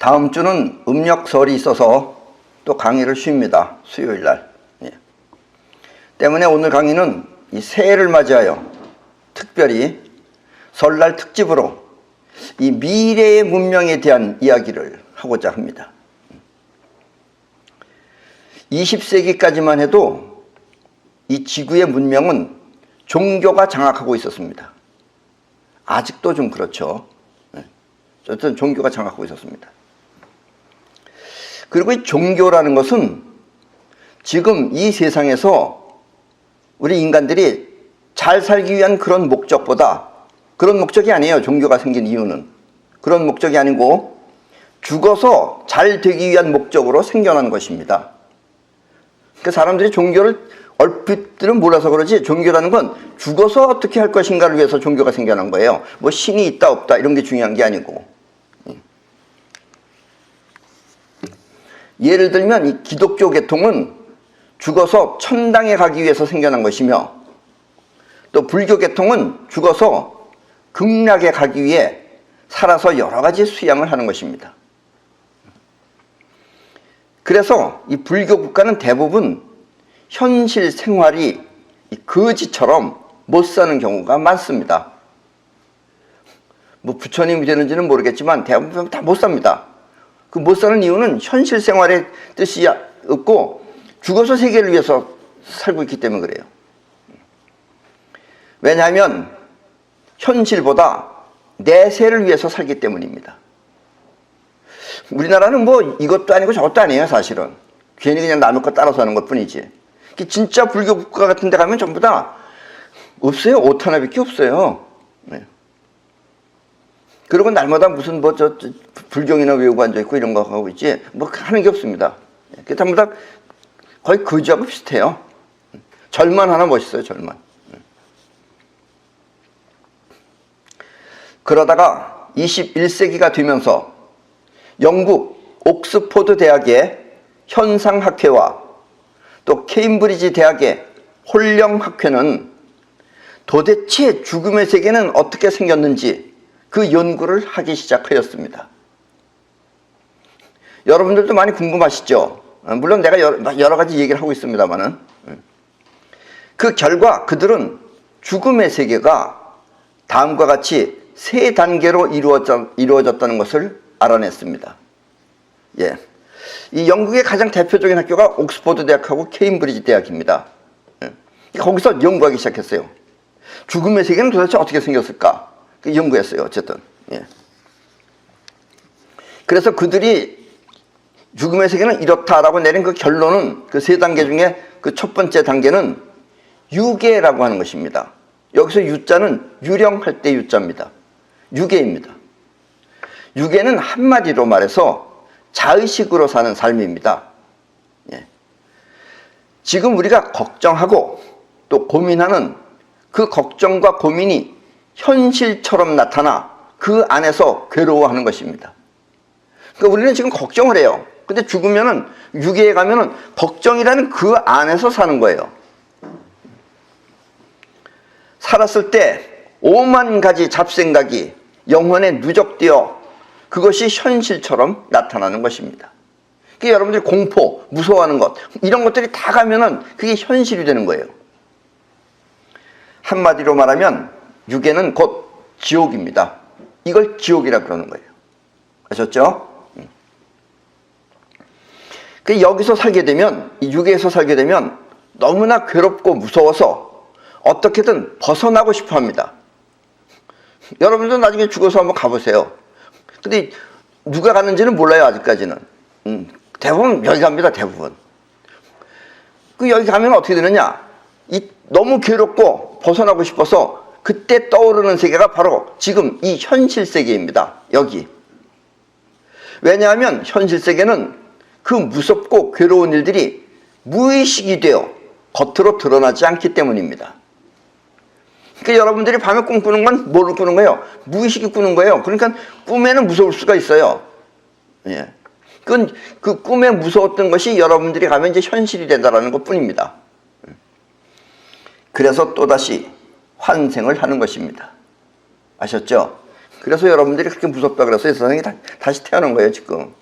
다음 주는 음력설이 있어서 또 강의를 쉽니다. 수요일 날. 예. 때문에 오늘 강의는 이 새해를 맞이하여 특별히 설날 특집으로 이 미래의 문명에 대한 이야기를 하고자 합니다. 20세기까지만 해도 이 지구의 문명은 종교가 장악하고 있었습니다. 아직도 좀 그렇죠. 어쨌든 종교가 장악하고 있었습니다. 그리고 이 종교라는 것은 지금 이 세상에서 우리 인간들이 잘 살기 위한 그런 목적보다, 그런 목적이 아니에요. 종교가 생긴 이유는 그런 목적이 아니고 죽어서 잘 되기 위한 목적으로 생겨난 것입니다. 그 사람들이 종교를 얼핏들은 몰라서 그러지, 종교라는 건 죽어서 어떻게 할 것인가를 위해서 종교가 생겨난 거예요. 뭐 신이 있다 없다 이런 게 중요한 게 아니고. 예를 들면 이 기독교 계통은 죽어서 천당에 가기 위해서 생겨난 것이며, 또 불교 계통은 죽어서 극락에 가기 위해 살아서 여러 가지 수양을 하는 것입니다. 그래서 이 불교 국가는 대부분 현실 생활이 거지처럼 못 사는 경우가 많습니다. 뭐 부처님이 되는지는 모르겠지만 대부분 다 못 삽니다. 그 못 사는 이유는 현실 생활의 뜻이 없고 죽어서 세계를 위해서 살고 있기 때문에 그래요. 왜냐하면 현실보다 내세를 위해서 살기 때문입니다. 우리나라는 뭐 이것도 아니고 저것도 아니에요. 사실은 괜히 그냥 남의 거 따라서 하는 것 뿐이지. 진짜 불교 국가 같은 데 가면 전부 다 없어요. 옷 하나밖에 없어요. 네. 그리고 날마다 무슨 뭐 저 불경이나 외우고 앉아있고 이런 거 하고 있지 뭐 하는 게 없습니다. 전부 다 거의 거지하고 비슷해요. 절만 하나 멋있어요. 절만. 그러다가 21세기가 되면서 영국 옥스포드 대학의 현상학회와 또 케임브리지 대학의 홀령학회는 도대체 죽음의 세계는 어떻게 생겼는지 그 연구를 하기 시작하였습니다. 여러분들도 많이 궁금하시죠? 물론 내가 여러 가지 얘기를 하고 있습니다만은, 그 결과 그들은 죽음의 세계가 다음과 같이 세 단계로 이루어졌다는 것을 알아냈습니다. 예. 이 영국의 가장 대표적인 학교가 옥스퍼드 대학하고 케임브리지 대학입니다. 거기서 연구하기 시작했어요. 죽음의 세계는 도대체 어떻게 생겼을까? 연구했어요. 어쨌든. 예. 그래서 그들이 죽음의 세계는 이렇다라고 내린 그 결론은, 그 세 단계 중에 그 첫 번째 단계는 유계라고 하는 것입니다. 여기서 유자는 유령할 때 유자입니다. 유계입니다. 유계는 한마디로 말해서 자의식으로 사는 삶입니다. 예. 지금 우리가 걱정하고 또 고민하는 그 걱정과 고민이 현실처럼 나타나 그 안에서 괴로워하는 것입니다. 그러니까 우리는 지금 걱정을 해요. 근데 죽으면은, 유계에 가면은 걱정이라는 그 안에서 사는 거예요. 살았을 때 5만 가지 잡생각이 영혼에 누적되어 그것이 현실처럼 나타나는 것입니다. 그러니까 여러분들이 공포, 무서워하는 것, 이런 것들이 다 가면은 그게 현실이 되는 거예요. 한마디로 말하면 유계는 곧 지옥입니다. 이걸 지옥이라 그러는 거예요. 아셨죠? 여기서 살게 되면, 이 유계에서 살게 되면 너무나 괴롭고 무서워서 어떻게든 벗어나고 싶어 합니다. 여러분도 나중에 죽어서 한번 가보세요. 근데 누가 가는지는 몰라요. 아직까지는. 대부분 여기 갑니다. 대부분. 여기 가면 어떻게 되느냐, 너무 괴롭고 벗어나고 싶어서 그때 떠오르는 세계가 바로 지금 이 현실 세계입니다. 여기. 왜냐하면 현실 세계는 그 무섭고 괴로운 일들이 무의식이 되어 겉으로 드러나지 않기 때문입니다. 그러니까 여러분들이 밤에 꿈꾸는 건 뭐로 꾸는 거예요? 무의식이 꾸는 거예요. 그러니까 꿈에는 무서울 수가 있어요. 예. 그건 그 꿈에 무서웠던 것이 여러분들이 가면 이제 현실이 된다는 것 뿐입니다. 그래서 또다시 환생을 하는 것입니다. 아셨죠? 그래서 여러분들이 그렇게 무섭다 그래서 이 세상에 다시 태어난 거예요, 지금.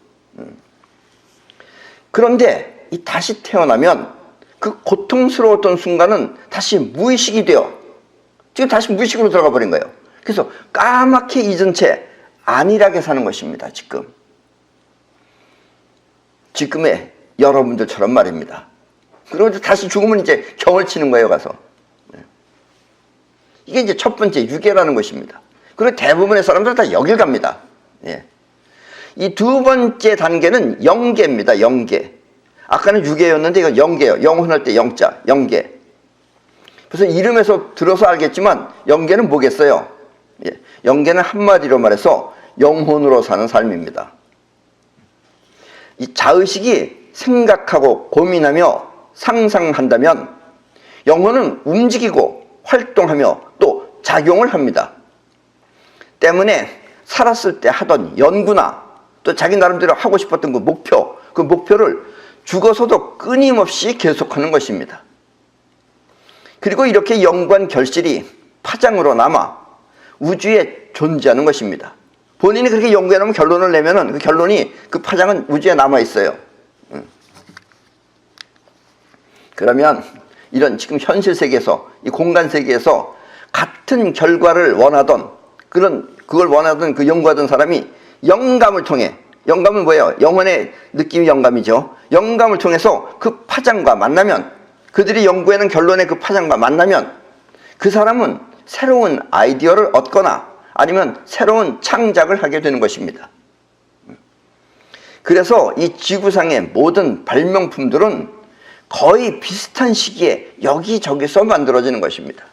그런데 이 다시 태어나면 그 고통스러웠던 순간은 다시 무의식이 돼요. 지금 다시 무의식으로 들어가 버린 거예요. 그래서 까맣게 잊은 채 안일하게 사는 것입니다, 지금. 지금의 여러분들처럼 말입니다. 그리고 다시 죽으면 이제 경을 치는 거예요, 가서. 이게 이제 첫 번째 유계라는 것입니다. 그리고 대부분의 사람들은 다 여길 갑니다. 예. 이 두 번째 단계는 영계입니다. 영계. 아까는 유계였는데 이건 영계예요. 영혼할 때 영자, 영계. 그래서 이름에서 들어서 알겠지만 영계는 뭐겠어요? 예. 영계는 한마디로 말해서 영혼으로 사는 삶입니다. 이 자의식이 생각하고 고민하며 상상한다면 영혼은 움직이고 활동하며 또 작용을 합니다. 때문에 살았을 때 하던 연구나 또 자기 나름대로 하고 싶었던 그 목표를 죽어서도 끊임없이 계속하는 것입니다. 그리고 이렇게 연구한 결실이 파장으로 남아 우주에 존재하는 것입니다. 본인이 그렇게 연구해놓으면 결론을 내면은 그 결론이, 그 파장은 우주에 남아있어요. 그러면 이런 지금 현실 세계에서, 이 공간 세계에서 같은 결과를 원하던, 그걸 원하던 그 연구하던 사람이 영감을 통해, 영감은 뭐예요? 영혼의 느낌이 영감이죠. 영감을 통해서 그 파장과 만나면, 그들이 연구해낸 결론의 그 파장과 만나면 그 사람은 새로운 아이디어를 얻거나 아니면 새로운 창작을 하게 되는 것입니다. 그래서 이 지구상의 모든 발명품들은 거의 비슷한 시기에 여기저기서 만들어지는 것입니다.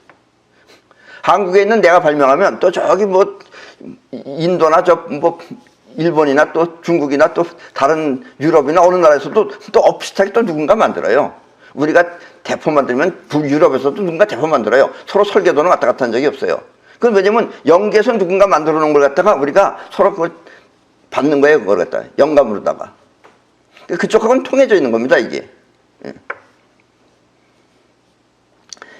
한국에 있는 내가 발명하면 또 저기 뭐 인도나 일본이나 또 중국이나 또 다른 유럽이나 어느 나라에서도 또 비슷하게 또 누군가 만들어요. 우리가 대포 만들면 유럽에서도 누군가 대포 만들어요. 서로 설계도는 왔다 갔다 한 적이 없어요. 그건 왜냐면 영계에서 누군가 만들어 놓은 걸 갖다가 우리가 서로 그걸 받는 거예요. 그걸 갖다가 영감으로다가. 그쪽하고는 통해져 있는 겁니다, 이게.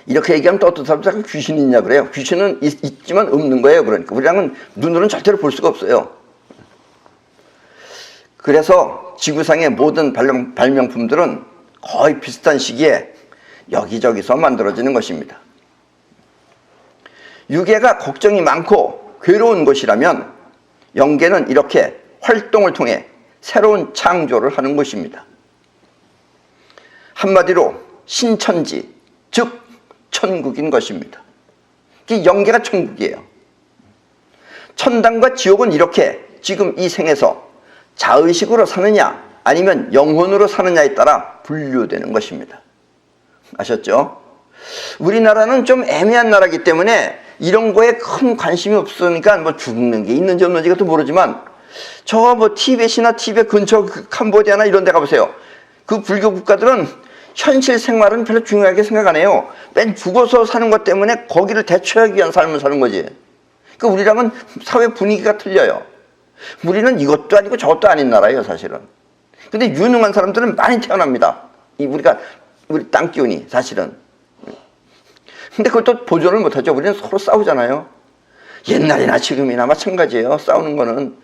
이렇게 얘기하면 또 어떤 사람들은 귀신이 있냐 그래요. 귀신은 있지만 없는 거예요. 그러니까 우리랑은 눈으로는 절대로 볼 수가 없어요. 그래서 지구상의 모든 발명품들은 거의 비슷한 시기에 여기저기서 만들어지는 것입니다. 유계가 걱정이 많고 괴로운 것이라면 영계는 이렇게 활동을 통해 새로운 창조를 하는 것입니다. 한마디로 신천지, 즉 천국인 것입니다. 이 영계가 천국이에요. 천당과 지옥은 이렇게 지금 이 생에서 자의식으로 사느냐 아니면 영혼으로 사느냐에 따라 분류되는 것입니다. 아셨죠? 우리나라는 좀 애매한 나라이기 때문에 이런 거에 큰 관심이 없으니까 뭐 죽는 게 있는지 없는지가 또 모르지만 저 뭐 티벳이나 티벳 근처 캄보디아나 이런 데 가보세요. 그 불교 국가들은 현실 생활은 별로 중요하게 생각 안 해요. 맨 죽어서 사는 것 때문에 거기를 대처하기 위한 삶을 사는 거지. 그러니까 우리랑은 사회 분위기가 틀려요. 우리는 이것도 아니고 저것도 아닌 나라예요, 사실은. 근데 유능한 사람들은 많이 태어납니다. 우리 땅 기운이 사실은. 근데 그걸 또 보존을 못하죠. 우리는 서로 싸우잖아요. 옛날이나 지금이나 마찬가지예요. 싸우는 거는.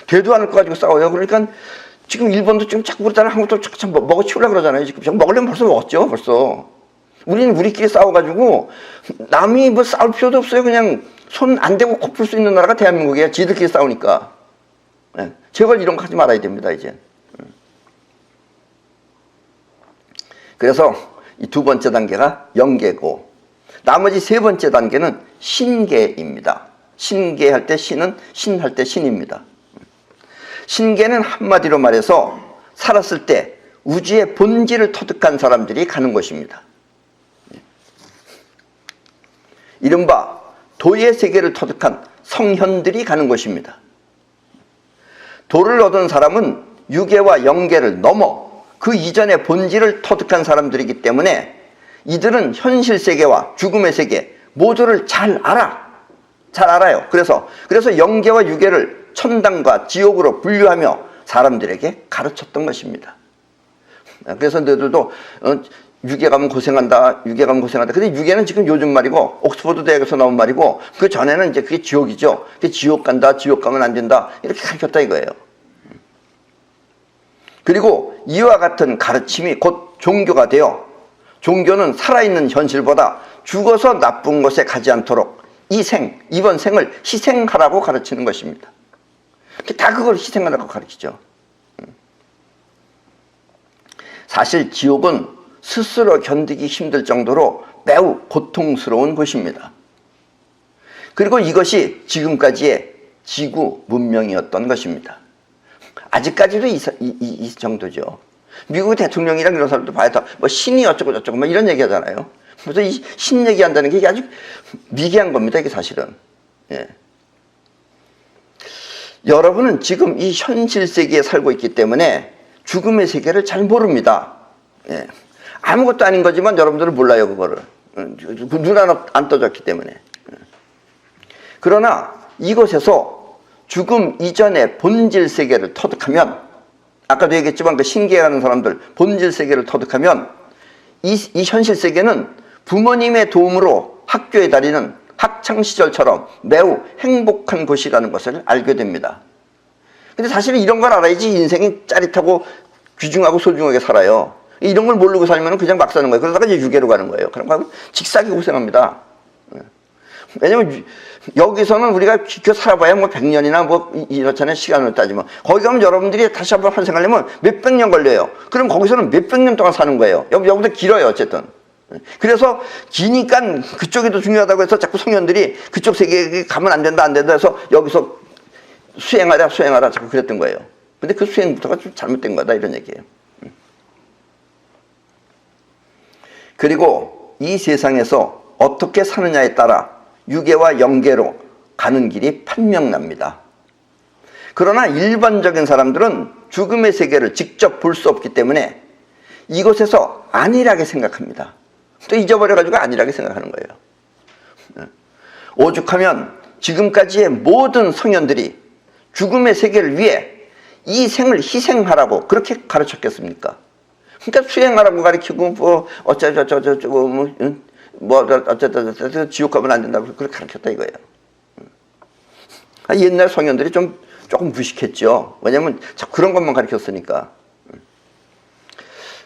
되도 않을 거 가지고 싸워요. 그러니까 지금 일본도 지금 자꾸 그러잖아요. 한국도 참 먹어치우려고 그러잖아요. 지금 먹으려면 벌써 먹었죠. 벌써. 우리는 우리끼리 싸워가지고 남이 뭐 싸울 필요도 없어요. 그냥 손 안 대고 코 풀 수 있는 나라가 대한민국이에요. 지들끼리 싸우니까. 네. 제발 이런 거 하지 말아야 됩니다, 이제. 그래서 이 두 번째 단계가 영계고 나머지 세 번째 단계는 신계입니다. 신계할 때 신은 신할 때 신입니다. 신계는 한마디로 말해서 살았을 때 우주의 본질을 터득한 사람들이 가는 것입니다. 이른바 도의 세계를 터득한 성현들이 가는 것입니다. 도를 얻은 사람은 유계와 영계를 넘어 그 이전의 본질을 터득한 사람들이기 때문에 이들은 현실 세계와 죽음의 세계 모두를 잘 알아요. 그래서 영계와 유계를 천당과 지옥으로 분류하며 사람들에게 가르쳤던 것입니다. 그래서 너희들도 유괴 가면 고생한다, 유괴 가면 고생한다. 근데 유괴는 지금 요즘 말이고, 옥스퍼드 대학에서 나온 말이고, 그 전에는 이제 그게 지옥이죠. 지옥 간다, 지옥 가면 안 된다. 이렇게 가르쳤다 이거예요. 그리고 이와 같은 가르침이 곧 종교가 되어, 종교는 살아있는 현실보다 죽어서 나쁜 곳에 가지 않도록 이번 생을 희생하라고 가르치는 것입니다. 다 그걸 희생하라고 가르치죠. 사실 지옥은 스스로 견디기 힘들 정도로 매우 고통스러운 곳입니다. 그리고 이것이 지금까지의 지구 문명이었던 것입니다. 아직까지도 이 정도죠. 미국 대통령이랑 이런 사람도 봐야 뭐 신이 어쩌고 저쩌고 뭐 이런 얘기 하잖아요. 그래서 이 신 얘기한다는 게 아주 미개한 겁니다. 이게 사실은. 예. 여러분은 지금 이 현실 세계에 살고 있기 때문에 죽음의 세계를 잘 모릅니다. 예. 아무것도 아닌 거지만 여러분들은 몰라요, 그거를. 눈 안 떠졌기 때문에. 그러나 이곳에서 죽음 이전의 본질 세계를 터득하면, 아까도 얘기했지만 그 신기해하는 사람들, 본질 세계를 터득하면 이 현실 세계는 부모님의 도움으로 학교에 다니는 학창시절처럼 매우 행복한 곳이라는 것을 알게 됩니다. 근데 사실은 이런 걸 알아야지 인생이 짜릿하고 귀중하고 소중하게 살아요. 이런 걸 모르고 살면 그냥 막 사는 거예요. 그러다가 이제 유괴로 가는 거예요. 그런 거 하면 직사하게 고생합니다. 왜냐면 여기서는 우리가 기껏 살아봐야 뭐 100년이나 뭐 이렇잖아요. 시간을 따지면. 거기 가면 여러분들이 다시 한번 환생하려면 몇백 년 걸려요. 그럼 거기서는 몇백 년 동안 사는 거예요. 여기보다 길어요, 어쨌든. 그래서 기니까 그쪽이 더 중요하다고 해서 자꾸 성현들이 그쪽 세계에 가면 안 된다 해서 여기서 수행하라 자꾸 그랬던 거예요. 근데 그 수행부터가 좀 잘못된 거다 이런 얘기예요. 그리고 이 세상에서 어떻게 사느냐에 따라 유괴와 영계로 가는 길이 판명납니다. 그러나 일반적인 사람들은 죽음의 세계를 직접 볼 수 없기 때문에 이곳에서 안일하게 생각합니다. 또 잊어버려가지고 안일하게 생각하는 거예요. 오죽하면 지금까지의 모든 성현들이 죽음의 세계를 위해 이 생을 희생하라고 그렇게 가르쳤겠습니까? 그러니까 수행하라고 가르치고 뭐 어쩌고 뭐 어쩌다 지옥 가면 안 된다고 그렇게 가르쳤다 이거예요. 옛날 성현들이 조금 무식했죠. 왜냐면 자꾸 그런 것만 가르쳤으니까.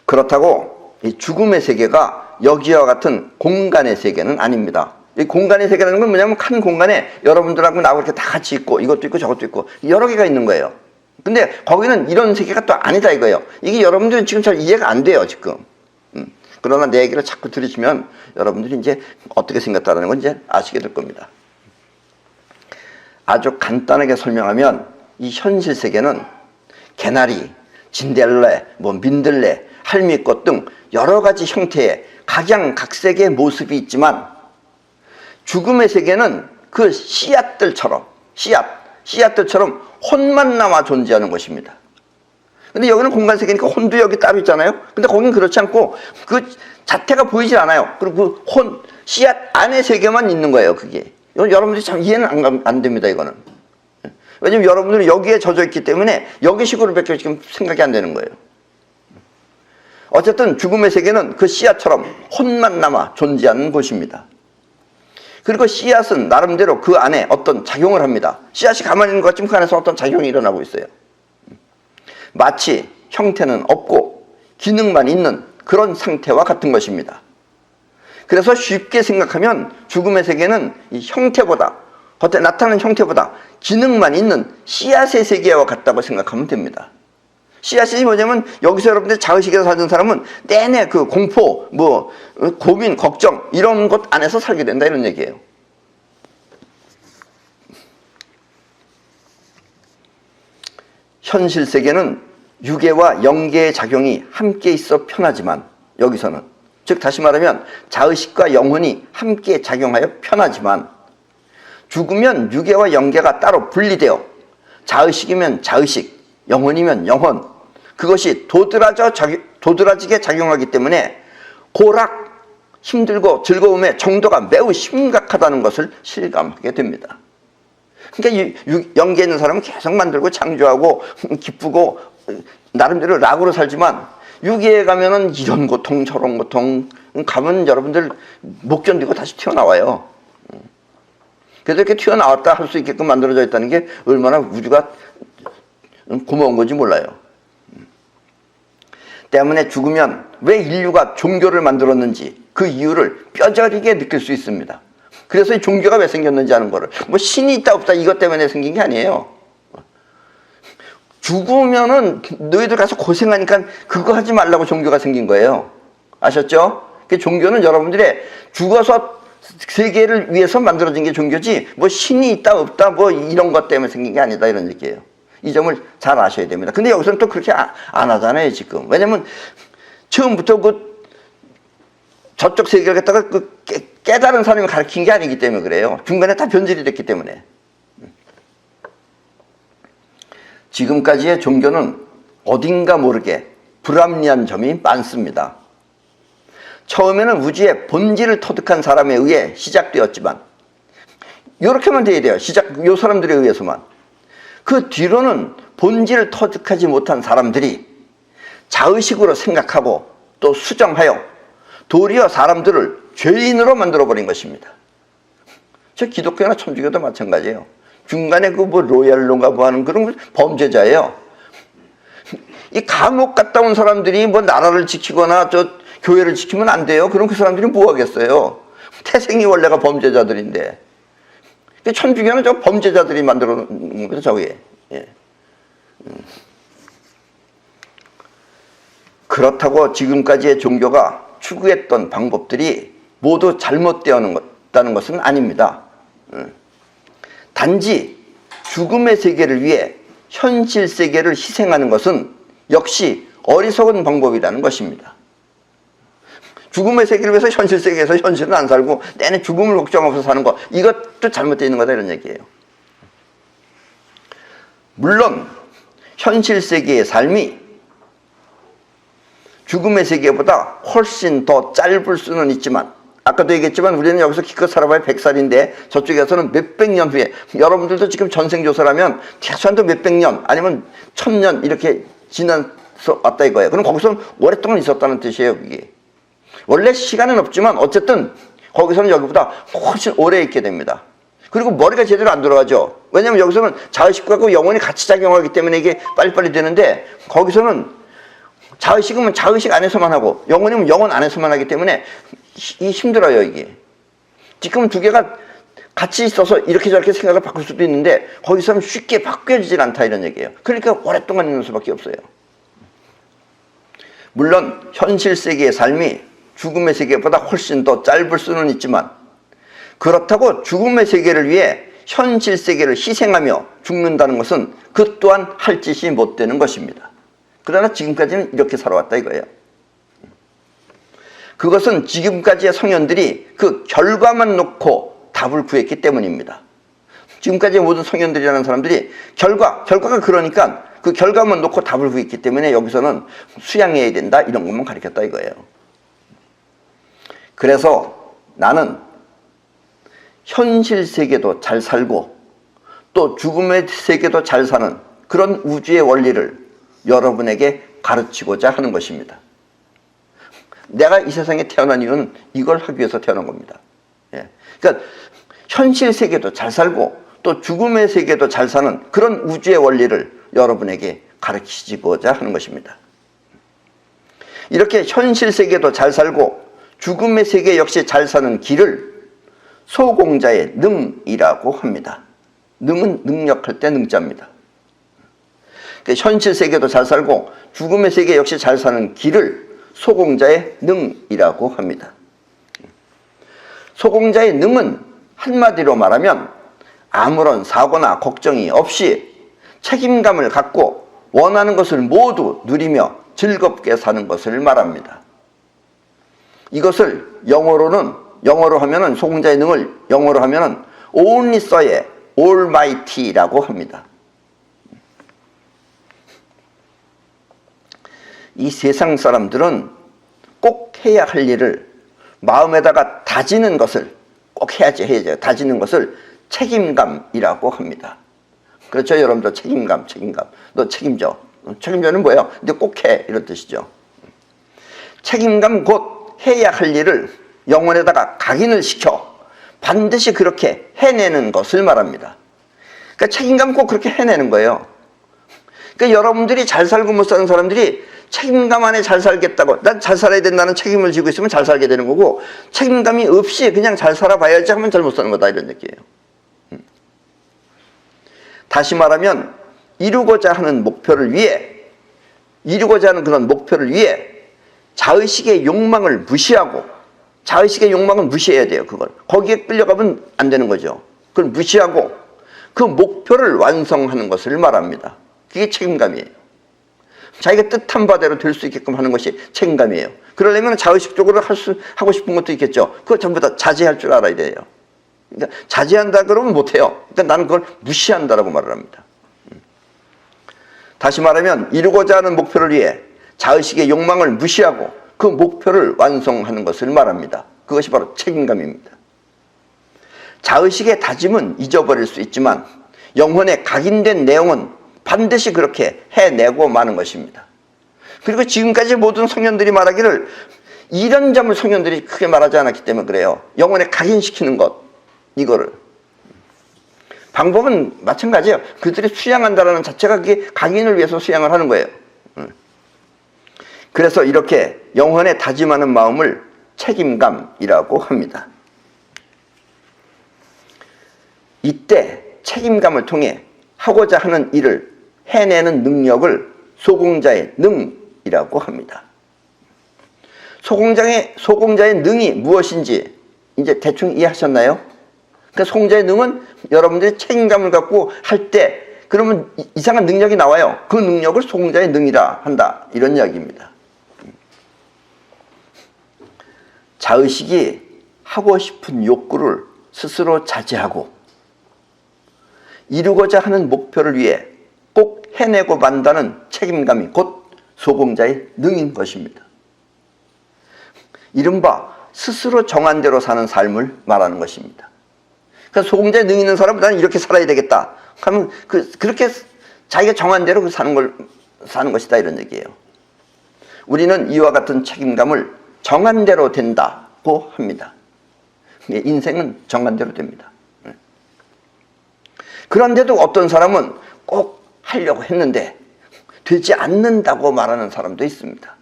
그렇다고 이 죽음의 세계가 여기와 같은 공간의 세계는 아닙니다. 이 공간의 세계라는 건 뭐냐면 큰 공간에 여러분들하고 나하고 이렇게 다 같이 있고 이것도 있고 저것도 있고 여러 개가 있는 거예요. 근데 거기는 이런 세계가 또 아니다 이거예요. 이게 여러분들은 지금 잘 이해가 안 돼요, 지금. 그러나 내 얘기를 자꾸 들으시면 여러분들이 이제 어떻게 생겼다는 건 이제 아시게 될 겁니다. 아주 간단하게 설명하면 이 현실 세계는 개나리, 진달래, 뭐 민들레, 할미꽃 등 여러 가지 형태의 각양각색의 모습이 있지만 죽음의 세계는 그 씨앗들처럼 혼만 남아 존재하는 것입니다. 근데 여기는 공간 세계니까 혼도 여기 따로 있잖아요. 근데 거긴 그렇지 않고 그 자태가 보이질 않아요. 그리고 그 씨앗 안의 세계만 있는 거예요, 그게. 여러분들이 참 이해는 안 됩니다, 이거는. 왜냐면 여러분들은 여기에 젖어 있기 때문에 여기식으로 밖에 지금 생각이 안 되는 거예요. 어쨌든 죽음의 세계는 그 씨앗처럼 혼만 남아 존재하는 곳입니다. 그리고 씨앗은 나름대로 그 안에 어떤 작용을 합니다. 씨앗이 가만히 있는 것 같지만 그 안에서 어떤 작용이 일어나고 있어요. 마치 형태는 없고 기능만 있는 그런 상태와 같은 것입니다. 그래서 쉽게 생각하면 죽음의 세계는 이 형태보다, 겉에 나타나는 형태보다 기능만 있는 씨앗의 세계와 같다고 생각하면 됩니다. 씨앗이 뭐냐면 여기서 여러분들 자의식에서 사는 사람은 내내 그 공포, 뭐 고민, 걱정 이런 것 안에서 살게 된다 이런 얘기예요. 현실 세계는 유괴와 영계의 작용이 함께 있어 편하지만 여기서는 즉 다시 말하면 자의식과 영혼이 함께 작용하여 편하지만 죽으면 유괴와 영계가 따로 분리되어 자의식이면 자의식, 영혼이면 영혼 그것이 도드라지게 작용하기 때문에 고락, 힘들고 즐거움의 정도가 매우 심각하다는 것을 실감하게 됩니다. 그러니까 영계에 있는 사람은 계속 만들고 창조하고 기쁘고 나름대로 락으로 살지만 유기에 가면은 이런 고통 저런 고통 가면 여러분들 못 견디고 다시 튀어나와요. 그래서 이렇게 튀어나왔다 할 수 있게끔 만들어져 있다는 게 얼마나 우주가 고마운 건지 몰라요. 때문에 죽으면 왜 인류가 종교를 만들었는지 그 이유를 뼈저리게 느낄 수 있습니다. 그래서 이 종교가 왜 생겼는지 아는 거를, 뭐 신이 있다 없다 이것 때문에 생긴 게 아니에요. 죽으면은 너희들 가서 고생하니까 그거 하지 말라고 종교가 생긴 거예요. 아셨죠? 그 종교는 여러분들의 죽어서 세계를 위해서 만들어진 게 종교지, 뭐 신이 있다 없다 뭐 이런 것 때문에 생긴 게 아니다, 이런 얘기예요. 이 점을 잘 아셔야 됩니다. 근데 여기서는 또 그렇게 안 하잖아요, 지금. 왜냐면 처음부터 그 저쪽 세계를 갖다가 그 깨달은 사람이 가르친 게 아니기 때문에 그래요. 중간에 다 변질이 됐기 때문에. 지금까지의 종교는 어딘가 모르게 불합리한 점이 많습니다. 처음에는 우주의 본질을 터득한 사람에 의해 시작되었지만, 이렇게만 돼야 돼요. 요 사람들에 의해서만. 그 뒤로는 본질을 터득하지 못한 사람들이 자의식으로 생각하고 또 수정하여 도리어 사람들을 죄인으로 만들어버린 것입니다. 저 기독교나 천주교도 마찬가지예요. 중간에 그 뭐 로얄론가 뭐 하는 그런 범죄자예요. 이 감옥 갔다 온 사람들이 뭐 나라를 지키거나 저 교회를 지키면 안 돼요. 그럼 그 사람들이 뭐 하겠어요? 태생이 원래가 범죄자들인데. 천주교는 저 범죄자들이 만들어 놓은 거죠, 저게. 예. 그렇다고 지금까지의 종교가 추구했던 방법들이 모두 잘못되었다는 것은 아닙니다. 단지 죽음의 세계를 위해 현실 세계를 희생하는 것은 역시 어리석은 방법이라는 것입니다. 죽음의 세계를 위해서 현실 세계에서 현실은 안 살고 내내 죽음을 걱정하면서 사는 거, 이것도 잘못되어 있는 거다, 이런 얘기예요. 물론 현실 세계의 삶이 죽음의 세계보다 훨씬 더 짧을 수는 있지만, 아까도 얘기했지만 우리는 여기서 기껏 살아봐야 100살인데 저쪽에서는 몇백 년 후에, 여러분들도 지금 전생조사를 하면 최소한도 몇백 년 아니면 1000년 이렇게 지나서 왔다 이거예요. 그럼 거기서는 오랫동안 있었다는 뜻이에요. 이게 원래 시간은 없지만 어쨌든 거기서는 여기보다 훨씬 오래 있게 됩니다. 그리고 머리가 제대로 안 돌아가죠. 왜냐하면 여기서는 자의식과 영혼이 같이 작용하기 때문에 이게 빨리빨리 되는데, 거기서는 자의식은 자의식 안에서만 하고 영혼이면 영혼 안에서만 하기 때문에 힘들어요, 이게. 지금 두 개가 같이 있어서 이렇게 저렇게 생각을 바꿀 수도 있는데 거기서는 쉽게 바뀌어지질 않다, 이런 얘기예요. 그러니까 오랫동안 있는 수밖에 없어요. 물론 현실 세계의 삶이 죽음의 세계보다 훨씬 더 짧을 수는 있지만, 그렇다고 죽음의 세계를 위해 현실 세계를 희생하며 죽는다는 것은 그 또한 할 짓이 못 되는 것입니다. 그러나 지금까지는 이렇게 살아왔다 이거예요. 그것은 지금까지의 성현들이 그 결과만 놓고 답을 구했기 때문입니다. 지금까지의 모든 성현들이라는 사람들이 결과가 그러니까 그 결과만 놓고 답을 구했기 때문에 여기서는 수양해야 된다, 이런 것만 가르쳤다 이거예요. 그래서 나는 현실 세계도 잘 살고 또 죽음의 세계도 잘 사는 그런 우주의 원리를 여러분에게 가르치고자 하는 것입니다. 내가 이 세상에 태어난 이유는 이걸 하기 위해서 태어난 겁니다. 예. 그러니까 현실 세계도 잘 살고 또 죽음의 세계도 잘 사는 그런 우주의 원리를 여러분에게 가르치고자 하는 것입니다. 이렇게 현실 세계도 잘 살고 죽음의 세계 역시 잘 사는 길을 소공자의 능이라고 합니다. 능은 능력할 때 능자입니다. 그러니까 현실 세계도 잘 살고 죽음의 세계 역시 잘 사는 길을 소공자의 능이라고 합니다. 소공자의 능은 한마디로 말하면 아무런 사고나 걱정이 없이 책임감을 갖고 원하는 것을 모두 누리며 즐겁게 사는 것을 말합니다. 이것을 영어로 하면은 소공자의 능을 영어로 하면은 only so의 almighty라고 합니다. 이 세상 사람들은 꼭 해야 할 일을 마음에다가 다지는 것을 꼭 해야지 다지는 것을 책임감이라고 합니다. 그렇죠, 여러분들? 책임감. 너 책임져. 책임져는 뭐예요? 근데 꼭 해, 이런 뜻이죠. 책임감 곧 해야 할 일을 영혼에다가 각인을 시켜 반드시 그렇게 해내는 것을 말합니다. 그러니까 책임감 꼭 그렇게 해내는 거예요. 그러니까 여러분들이 잘 살고 못 사는 사람들이 책임감 안에 잘 살겠다고, 난 잘 살아야 된다는 책임을 지고 있으면 잘 살게 되는 거고, 책임감이 없이 그냥 잘 살아봐야지 하면 잘 못 사는 거다, 이런 얘기예요. 다시 말하면 이루고자 하는 목표를 위해, 이루고자 하는 그런 목표를 위해 자의식의 욕망을 무시하고, 자의식의 욕망을 무시해야 돼요. 그걸 거기에 끌려가면 안 되는 거죠. 그걸 무시하고 그 목표를 완성하는 것을 말합니다. 그게 책임감이에요. 자기가 뜻한 바대로 될 수 있게끔 하는 것이 책임감이에요. 그러려면 자의식적으로 하고 싶은 것도 있겠죠. 그거 전부 다 자제할 줄 알아야 돼요. 그러니까 자제한다 그러면 못해요. 그러니까 나는 그걸 무시한다라고 말을 합니다. 다시 말하면 이루고자 하는 목표를 위해 자의식의 욕망을 무시하고 그 목표를 완성하는 것을 말합니다. 그것이 바로 책임감입니다. 자의식의 다짐은 잊어버릴 수 있지만 영혼에 각인된 내용은 반드시 그렇게 해내고 마는 것입니다. 그리고 지금까지 모든 성현들이 말하기를 이런 점을 성현들이 크게 말하지 않았기 때문에 그래요. 영혼에 각인시키는 것, 이거를. 방법은 마찬가지예요. 그들이 수양한다는 자체가 그게 각인을 위해서 수양을 하는 거예요. 그래서 이렇게 영혼에 다짐하는 마음을 책임감이라고 합니다. 이때 책임감을 통해 하고자 하는 일을 해내는 능력을 소공자의 능이라고 합니다. 소공자의 능이 무엇인지 이제 대충 이해하셨나요? 그러니까 소공자의 능은 여러분들이 책임감을 갖고 할 때 그러면 이상한 능력이 나와요. 그 능력을 소공자의 능이라 한다. 이런 이야기입니다. 자의식이 하고 싶은 욕구를 스스로 자제하고 이루고자 하는 목표를 위해 꼭 해내고 만다는 책임감이 곧 소공자의 능인 것입니다. 이른바 스스로 정한 대로 사는 삶을 말하는 것입니다. 그러니까 소공자의 능 있는 사람은 나는 이렇게 살아야 되겠다 하면 그렇게 자기가 정한 대로 사는 것이다, 이런 얘기예요. 우리는 이와 같은 책임감을 정한 대로 된다고 합니다. 인생은 정한 대로 됩니다. 그런데도 어떤 사람은 꼭 하려고 했는데 되지 않는다고 말하는 사람도 있습니다.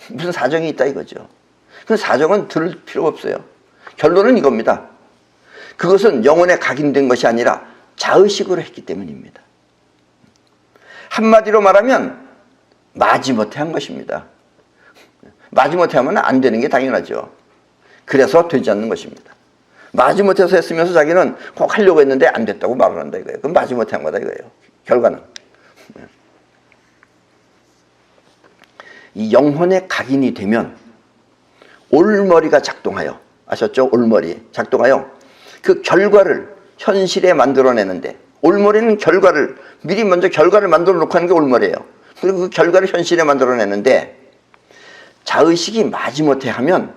무슨 사정이 있다 이거죠. 그 사정은 들을 필요가 없어요. 결론은 이겁니다. 그것은 영혼에 각인된 것이 아니라 자의식으로 했기 때문입니다. 한마디로 말하면 마지못해 한 것입니다. 마지못해 하면 안 되는 게 당연하죠. 그래서 되지 않는 것입니다. 마지못해서 했으면서 자기는 꼭 하려고 했는데 안 됐다고 말을 한다 이거예요. 그럼 마지못해 한 거다 이거예요. 결과는. 이 영혼의 각인이 되면 올머리가 작동하여, 아셨죠? 올머리 작동하여 그 결과를 현실에 만들어내는데, 올머리는 결과를 미리 먼저 결과를 만들어 놓고 하는 게 올머리예요. 그리고 그 결과를 현실에 만들어내는데 자의식이 마지못해 하면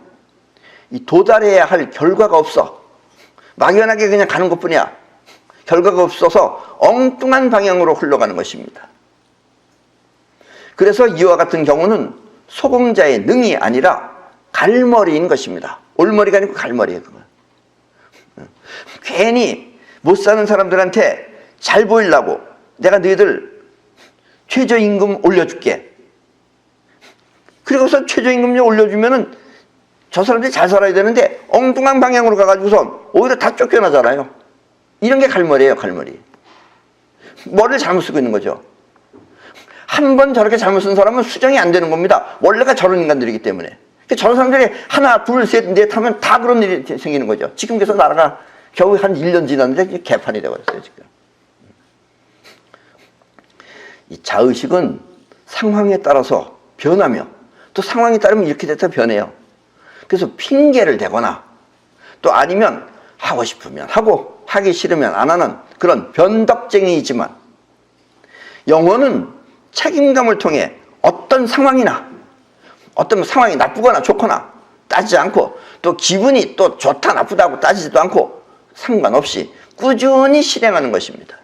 이 도달해야 할 결과가 없어. 막연하게 그냥 가는 것뿐이야. 결과가 없어서 엉뚱한 방향으로 흘러가는 것입니다. 그래서 이와 같은 경우는 소공자의 능이 아니라 갈머리인 것입니다. 올머리가 아니고 갈머리예요. 그건. 괜히 못 사는 사람들한테 잘 보이려고 내가 너희들 최저임금 올려줄게. 그리고서 최저임금 올려주면은 저 사람들이 잘 살아야 되는데 엉뚱한 방향으로 가가지고서 오히려 다 쫓겨나잖아요. 이런 게 갈머리예요, 갈머리. 머리를 잘못 쓰고 있는 거죠. 한 번 저렇게 잘못 쓴 사람은 수정이 안 되는 겁니다. 원래가 저런 인간들이기 때문에. 저런 사람들이 하나, 둘, 셋, 넷 하면 다 그런 일이 생기는 거죠. 지금 그래서 나라가 겨우 한 1년 지났는데 개판이 되어버렸어요, 지금. 이 자의식은 상황에 따라서 변하며 또 상황에 따르면 이렇게 돼서 변해요. 그래서 핑계를 대거나 또 아니면 하고 싶으면 하고 하기 싫으면 안 하는 그런 변덕쟁이이지만 영혼은 책임감을 통해 어떤 상황이나 어떤 상황이 나쁘거나 좋거나 따지지 않고 또 기분이 또 좋다 나쁘다고 따지지도 않고 상관없이 꾸준히 실행하는 것입니다.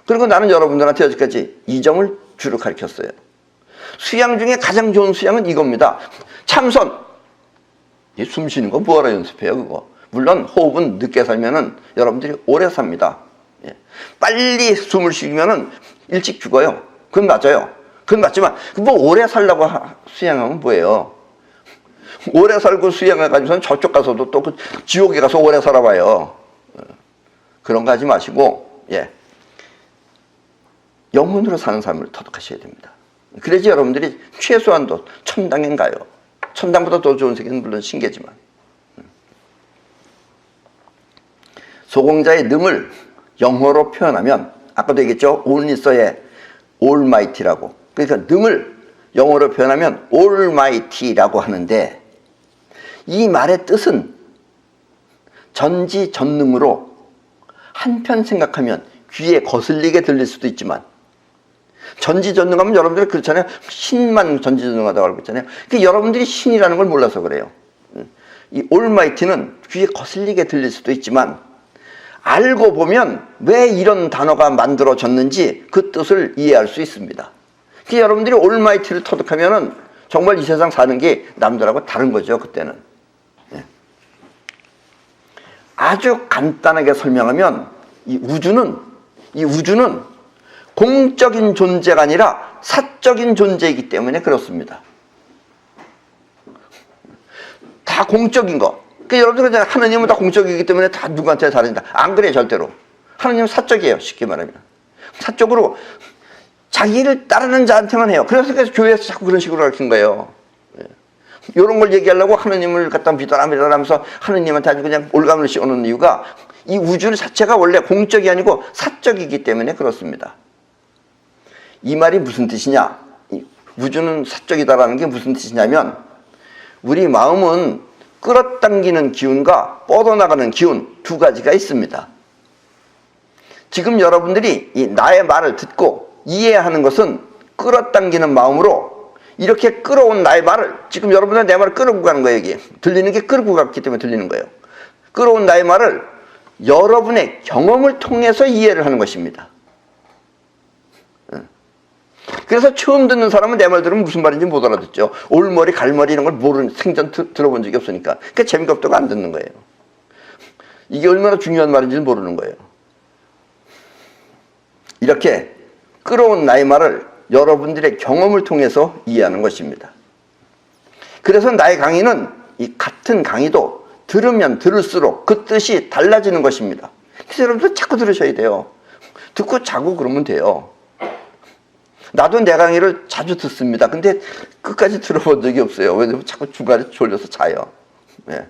그리고 나는 여러분들한테 여기까지 이 점을 주로 가르쳤어요. 수양 중에 가장 좋은 수양은 이겁니다. 참선. 숨 쉬는 거 뭐하러 연습해요, 그거. 물론 호흡은 늦게 살면은 여러분들이 오래 삽니다. 예. 빨리 숨을 쉬면은 일찍 죽어요. 그건 맞아요. 그건 맞지만 뭐 오래 살라고 수양하면 뭐예요? 오래 살고 수양해가지고선 저쪽 가서도 또 그 지옥에 가서 오래 살아봐요. 그런 거 하지 마시고, 예. 영혼으로 사는 삶을 터득하셔야 됩니다. 그래야지 여러분들이 최소한도 천당엔 가요. 천당보다 더 좋은 세계는 물론 신계지만. 소공자의 능을 영어로 표현하면 아까도 얘기했죠. 올니서의 올마이티라고. 그러니까 능을 영어로 표현하면 올마이티라고 하는데 이 말의 뜻은 전지전능으로 한편 생각하면 귀에 거슬리게 들릴 수도 있지만 전지전능하면 여러분들이 그렇잖아요. 신만 전지전능하다고 알고 있잖아요. 그러니까 여러분들이 신이라는 걸 몰라서 그래요. 이 올마이티는 귀에 거슬리게 들릴 수도 있지만 알고 보면 왜 이런 단어가 만들어졌는지 그 뜻을 이해할 수 있습니다. 그러니까 여러분들이 올마이티를 터득하면은 정말 이 세상 사는 게 남들하고 다른 거죠, 그때는. 네. 아주 간단하게 설명하면 이 우주는 공적인 존재가 아니라 사적인 존재이기 때문에 그렇습니다. 다 공적인 거. 그러니까 여러분들 하느님은 다 공적이기 때문에 다 누구한테 다른다. 안 그래 절대로. 하느님은 사적이에요. 쉽게 말하면. 사적으로 자기를 따르는 자한테만 해요. 그래서 교회에서 자꾸 그런 식으로 가르친 거예요. 이런 걸 얘기하려고 하느님을 갖다 믿어라면서 하느님한테 아주 그냥 올가미를 씌워놓는 이유가 이 우주 자체가 원래 공적이 아니고 사적이기 때문에 그렇습니다. 이 말이 무슨 뜻이냐? 우주는 사적이다라는 게 무슨 뜻이냐면 우리 마음은 끌어당기는 기운과 뻗어나가는 기운 두 가지가 있습니다. 지금 여러분들이 이 나의 말을 듣고 이해하는 것은 끌어당기는 마음으로 이렇게 끌어온 나의 말을 지금 여러분은 내 말을 끌고 가는 거예요. 여기 들리는 게 끌고 갔기 때문에 들리는 거예요. 끌어온 나의 말을 여러분의 경험을 통해서 이해를 하는 것입니다. 그래서 처음 듣는 사람은 내 말 들으면 무슨 말인지 못 알아듣죠. 올머리, 갈머리 이런 걸 모르는 생전 들어본 적이 없으니까. 그러니까 재미가 없다고 안 듣는 거예요. 이게 얼마나 중요한 말인지는 모르는 거예요. 이렇게 끌어온 나의 말을 여러분들의 경험을 통해서 이해하는 것입니다. 그래서 나의 강의는 이 같은 강의도 들으면 들을수록 그 뜻이 달라지는 것입니다. 그래서 여러분들 자꾸 들으셔야 돼요. 듣고 자고 그러면 돼요. 나도 내 강의를 자주 듣습니다. 근데 끝까지 들어본 적이 없어요. 왜냐면 자꾸 중간에 졸려서 자요. 네.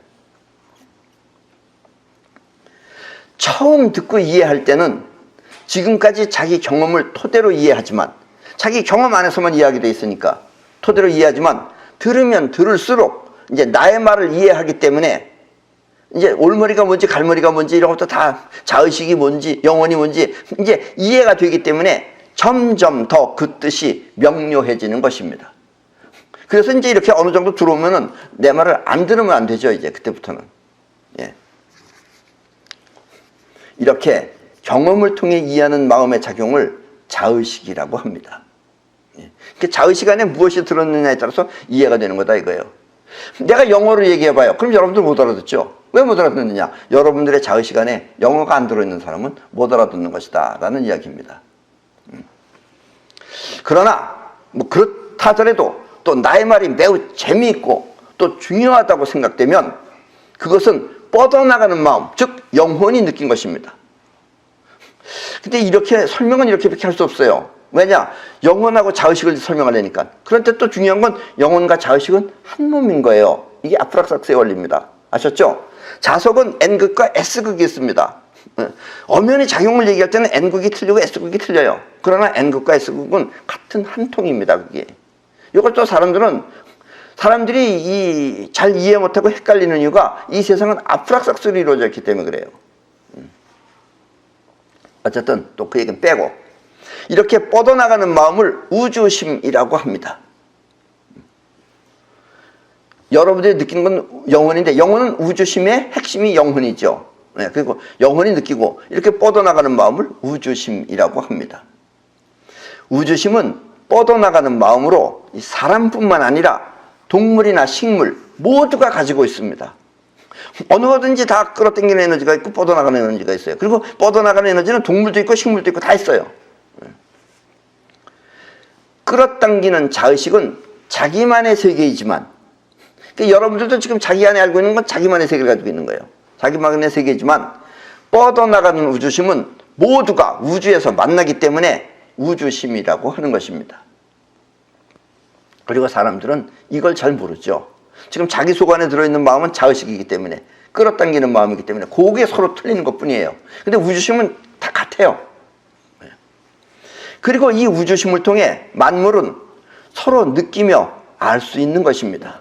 처음 듣고 이해할 때는 지금까지 자기 경험을 토대로 이해하지만 자기 경험 안에서만 이해하게 돼 있으니까 토대로 이해하지만 들으면 들을수록 이제 나의 말을 이해하기 때문에 이제 올머리가 뭔지 갈머리가 뭔지 이런 것도 다 자의식이 뭔지 영혼이 뭔지 이제 이해가 되기 때문에 점점 더 그 뜻이 명료해지는 것입니다. 그래서 이제 이렇게 어느 정도 들어오면은 내 말을 안 들으면 안 되죠. 이제 그때부터는. 예. 이렇게 경험을 통해 이해하는 마음의 작용을 자의식이라고 합니다. 예. 자의식 안에 무엇이 들었느냐에 따라서 이해가 되는 거다 이거예요. 내가 영어로 얘기해봐요. 그럼 여러분들 못 알아듣죠? 왜 못 알아듣느냐? 여러분들의 자의식 안에 영어가 안 들어있는 사람은 못 알아듣는 것이다 라는 이야기입니다. 그러나 뭐 그렇다 하더라도 또 나의 말이 매우 재미있고 또 중요하다고 생각되면 그것은 뻗어나가는 마음, 즉 영혼이 느낀 것입니다. 근데 이렇게 설명은 이렇게 할 수 없어요. 왜냐? 영혼하고 자의식을 설명하려니까. 그런데 또 중요한 건 영혼과 자의식은 한 몸인 거예요. 이게 아프락삭스의 원리입니다. 아셨죠? 자석은 N극과 S극이 있습니다. 엄연히 작용을 얘기할 때는 N극이 틀리고 S극이 틀려요. 그러나 N극과 S극은 같은 한 통입니다. 그게. 이걸 또 사람들이 잘 이해 못하고 헷갈리는 이유가 이 세상은 아프락삭스로 이루어져 있기 때문에 그래요. 어쨌든 또 그 얘기는 빼고 이렇게 뻗어나가는 마음을 우주심이라고 합니다. 여러분들이 느끼는 건 영혼인데 영혼은 우주심의 핵심이 영혼이죠. 네, 그리고 영혼이 느끼고 이렇게 뻗어나가는 마음을 우주심이라고 합니다. 우주심은 뻗어나가는 마음으로 이 사람뿐만 아니라 동물이나 식물 모두가 가지고 있습니다. 어느 거든지 다 끌어당기는 에너지가 있고 뻗어나가는 에너지가 있어요. 그리고 뻗어나가는 에너지는 동물도 있고 식물도 있고 다 있어요. 끌어당기는 자의식은 자기만의 세계이지만, 그러니까 여러분들도 지금 자기 안에 알고 있는 건 자기만의 세계를 가지고 있는 거예요. 자기만의 세계이지만 뻗어나가는 우주심은 모두가 우주에서 만나기 때문에 우주심이라고 하는 것입니다. 그리고 사람들은 이걸 잘 모르죠. 지금 자기 속 안에 들어있는 마음은 자의식이기 때문에, 끌어당기는 마음이기 때문에 그게 서로 틀리는 것뿐이에요. 근데 우주심은 다 같아요. 그리고 이 우주심을 통해 만물은 서로 느끼며 알 수 있는 것입니다.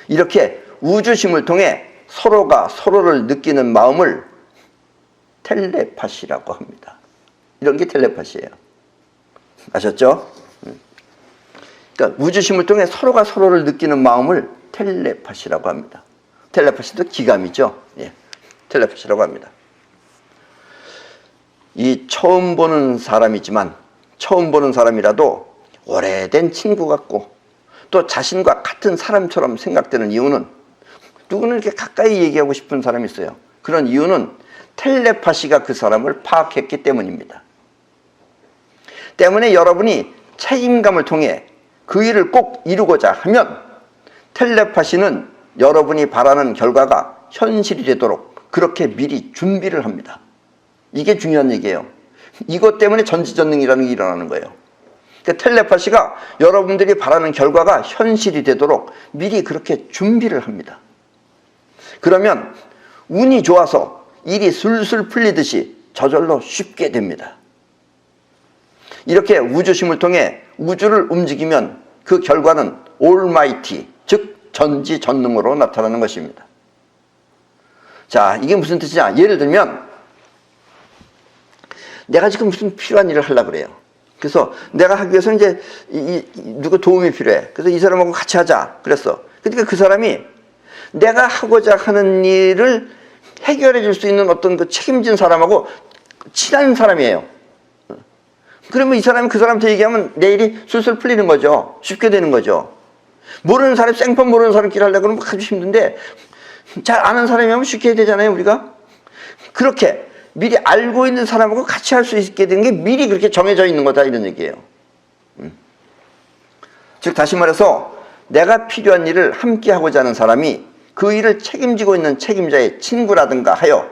이렇게 우주심을 통해 서로가 서로를 느끼는 마음을 텔레파시라고 합니다. 이런 게 텔레파시예요. 아셨죠? 그러니까 우주심을 통해 서로가 서로를 느끼는 마음을 텔레파시라고 합니다. 텔레파시도 기감이죠. 예, 텔레파시라고 합니다. 이 처음 보는 사람이지만, 처음 보는 사람이라도 오래된 친구 같고 또 자신과 같은 사람처럼 생각되는 이유는, 누구는 이렇게 가까이 얘기하고 싶은 사람이 있어요. 그런 이유는 텔레파시가 그 사람을 파악했기 때문입니다. 때문에 여러분이 책임감을 통해 그 일을 꼭 이루고자 하면 텔레파시는 여러분이 바라는 결과가 현실이 되도록 그렇게 미리 준비를 합니다. 이게 중요한 얘기예요. 이것 때문에 전지전능이라는 게 일어나는 거예요. 그러니까 텔레파시가 여러분들이 바라는 결과가 현실이 되도록 미리 그렇게 준비를 합니다. 그러면 운이 좋아서 일이 술술 풀리듯이 저절로 쉽게 됩니다. 이렇게 우주심을 통해 우주를 움직이면 그 결과는 올마이티, 즉 전지전능으로 나타나는 것입니다. 자, 이게 무슨 뜻이냐? 예를 들면 내가 지금 무슨 필요한 일을 하려고 그래요. 그래서 내가 하기 위해서 이제 누구 도움이 필요해. 그래서 이 사람하고 같이 하자 그랬어. 그러니까 그 사람이 내가 하고자 하는 일을 해결해 줄 수 있는 어떤 그 책임진 사람하고 친한 사람이에요. 그러면 이 사람이 그 사람한테 얘기하면 내 일이 술술 풀리는 거죠. 쉽게 되는 거죠. 모르는 사람, 생판 모르는 사람끼리 하려고 그러면 아주 힘든데 잘 아는 사람이 하면 쉽게 되잖아요, 우리가. 그렇게 미리 알고 있는 사람하고 같이 할 수 있게 되는 게 미리 그렇게 정해져 있는 거다, 이런 얘기예요. 즉 다시 말해서 내가 필요한 일을 함께 하고자 하는 사람이 그 일을 책임지고 있는 책임자의 친구라든가 하여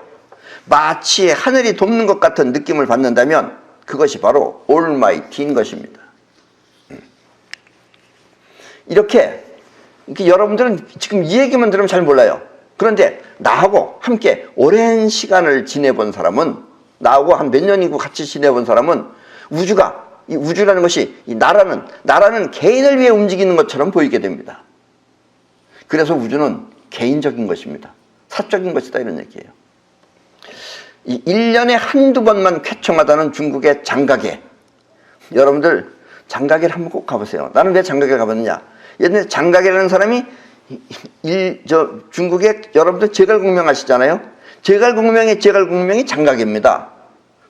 마치 하늘이 돕는 것 같은 느낌을 받는다면 그것이 바로 올마이티인 것입니다. 이렇게 여러분들은 지금 이 얘기만 들으면 잘 몰라요. 그런데 나하고 함께 오랜 시간을 지내본 사람은, 나하고 한 몇 년이고 같이 지내본 사람은 우주가, 이 우주라는 것이 이 나라는 개인을 위해 움직이는 것처럼 보이게 됩니다. 그래서 우주는 개인적인 것입니다. 사적인 것이다, 이런 얘기예요. 이 1년에 한두 번만 쾌청하다는 중국의 장가게. 여러분들 장가게를 한번 꼭 가보세요. 나는 왜 장가게를 가봤느냐? 예전에 장가게라는 사람이 중국의 여러분들 제갈공명 아시잖아요? 제갈공명이 장가게입니다.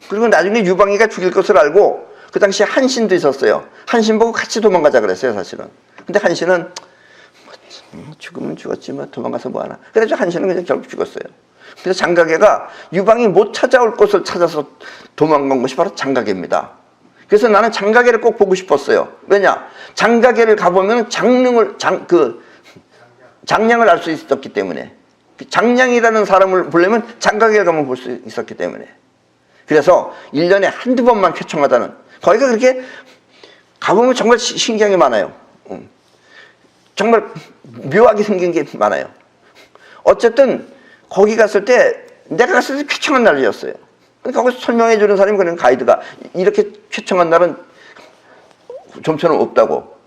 그리고 나중에 유방이가 죽일 것을 알고 그 당시에 한신도 있었어요. 한신 보고 같이 도망가자 그랬어요, 사실은. 근데 한신은 죽으면 죽었지 뭐 도망가서 뭐하나. 그래서 한신은 그냥 결국 죽었어요. 그래서 장가게가 유방이 못 찾아올 곳을 찾아서 도망간 것이 바로 장가게입니다. 그래서 나는 장가게를 꼭 보고 싶었어요. 왜냐? 장가게를 가보면 장량을 알 수 있었기 때문에. 장량이라는 사람을 보려면 장가게를 가면 볼 수 있었기 때문에. 그래서 1년에 한두 번만 쾌청하다는, 거기가 그렇게 가보면 정말 신기한 게 많아요. 정말 묘하게 생긴 게 많아요. 어쨌든 거기 갔을 때, 내가 갔을 때 쾌청한 날이었어요. 거기서 설명해 주는 사람이, 그런 가이드가 이렇게 쾌청한 날은 좀처럼 없다고.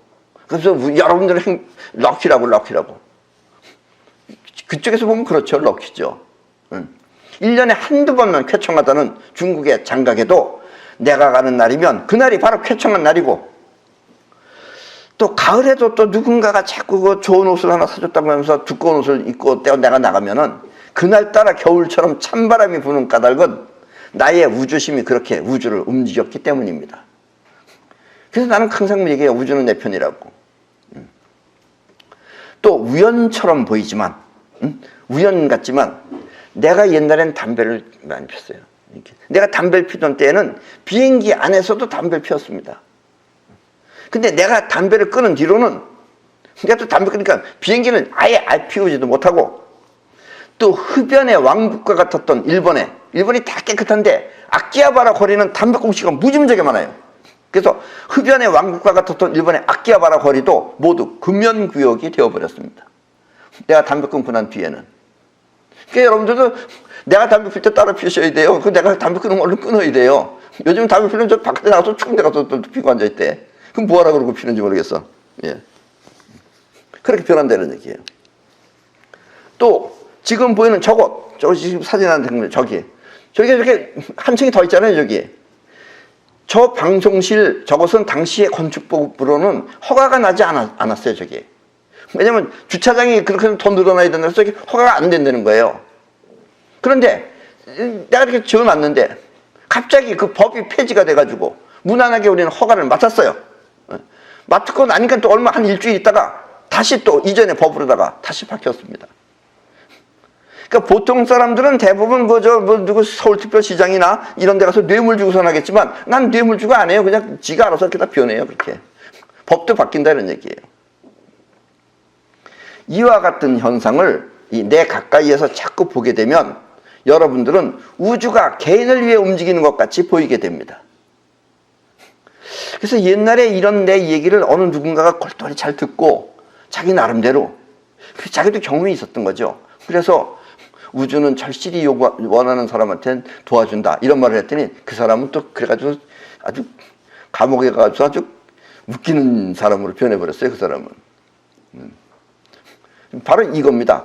그래서 여러분들은 럭키라고. 그쪽에서 보면 그렇죠, 럭키죠. 1년에 한두 번만 쾌청하다는 중국의 장가게도 내가 가는 날이면 그날이 바로 쾌청한 날이고, 또 가을에도 또 누군가가 자꾸 그 좋은 옷을 하나 사줬다고 하면서 두꺼운 옷을 입고 내가 나가면은 그날따라 겨울처럼 찬바람이 부는 까닭은 나의 우주심이 그렇게 우주를 움직였기 때문입니다. 그래서 나는 항상 얘기해요. 우주는 내 편이라고. 또 우연처럼 보이지만, 우연 같지만 내가 옛날엔 담배를 많이 폈어요. 이렇게. 내가 담배를 피던 때에는 비행기 안에서도 담배를 피웠습니다. 근데 내가 담배를 끊은 뒤로는, 내가 또 담배 끊으니까 비행기는 아예 피우지도 못하고, 또 흡연의 왕국과 같았던 일본이 다 깨끗한데 아키하바라 거리는 담배꽁초가 무지무지하게 많아요. 그래서 흡연의 왕국과 같았던 일본의 아키하바라 거리도 모두 금연구역이 되어버렸습니다. 내가 담배 끊고 난 뒤에는. 그러니까 여러분들도 내가 담배 필 때 따로 피우셔야 돼요. 내가 담배 끊으면 얼른 끊어야 돼요. 요즘 담배 피우면 저 바깥에 나가서 추운 데 가서 또 피고 앉아있대. 그럼 뭐하라 그러고 피는지 모르겠어. 예. 그렇게 변한다는 얘기예요. 또 지금 보이는 저기 지금 사진 하나 찍는 저기 저렇게 한 층이 더 있잖아요. 저기 저 방송실 저것은 당시의 건축법으로는 허가가 나지 않았어요. 저기 왜냐면 주차장이 그렇게 더 늘어나야 된다고 해서 저기 허가가 안 된다는 거예요. 그런데 내가 이렇게 지어놨는데 갑자기 그 법이 폐지가 돼가지고 무난하게 우리는 허가를 맡았어요. 맡고 나니까 또 얼마 한 일주일 있다가 다시 또 이전의 법으로다가 다시 바뀌었습니다. 그러니까 보통 사람들은 대부분 누구 서울특별시장이나 이런 데 가서 뇌물 주고선 하겠지만 난 뇌물 주고 안 해요. 그냥 지가 알아서 이렇게 다 변해요. 그렇게. 법도 바뀐다는 얘기예요. 이와 같은 현상을 내 가까이에서 자꾸 보게 되면 여러분들은 우주가 개인을 위해 움직이는 것 같이 보이게 됩니다. 그래서 옛날에 이런 내 얘기를 어느 누군가가 골똘히 잘 듣고 자기 나름대로 자기도 경험이 있었던 거죠. 그래서 우주는 절실히 원하는 사람한테는 도와준다 이런 말을 했더니 그 사람은 또 그래가지고 아주 감옥에 가서 아주 웃기는 사람으로 변해버렸어요. 그 사람은. 바로 이겁니다.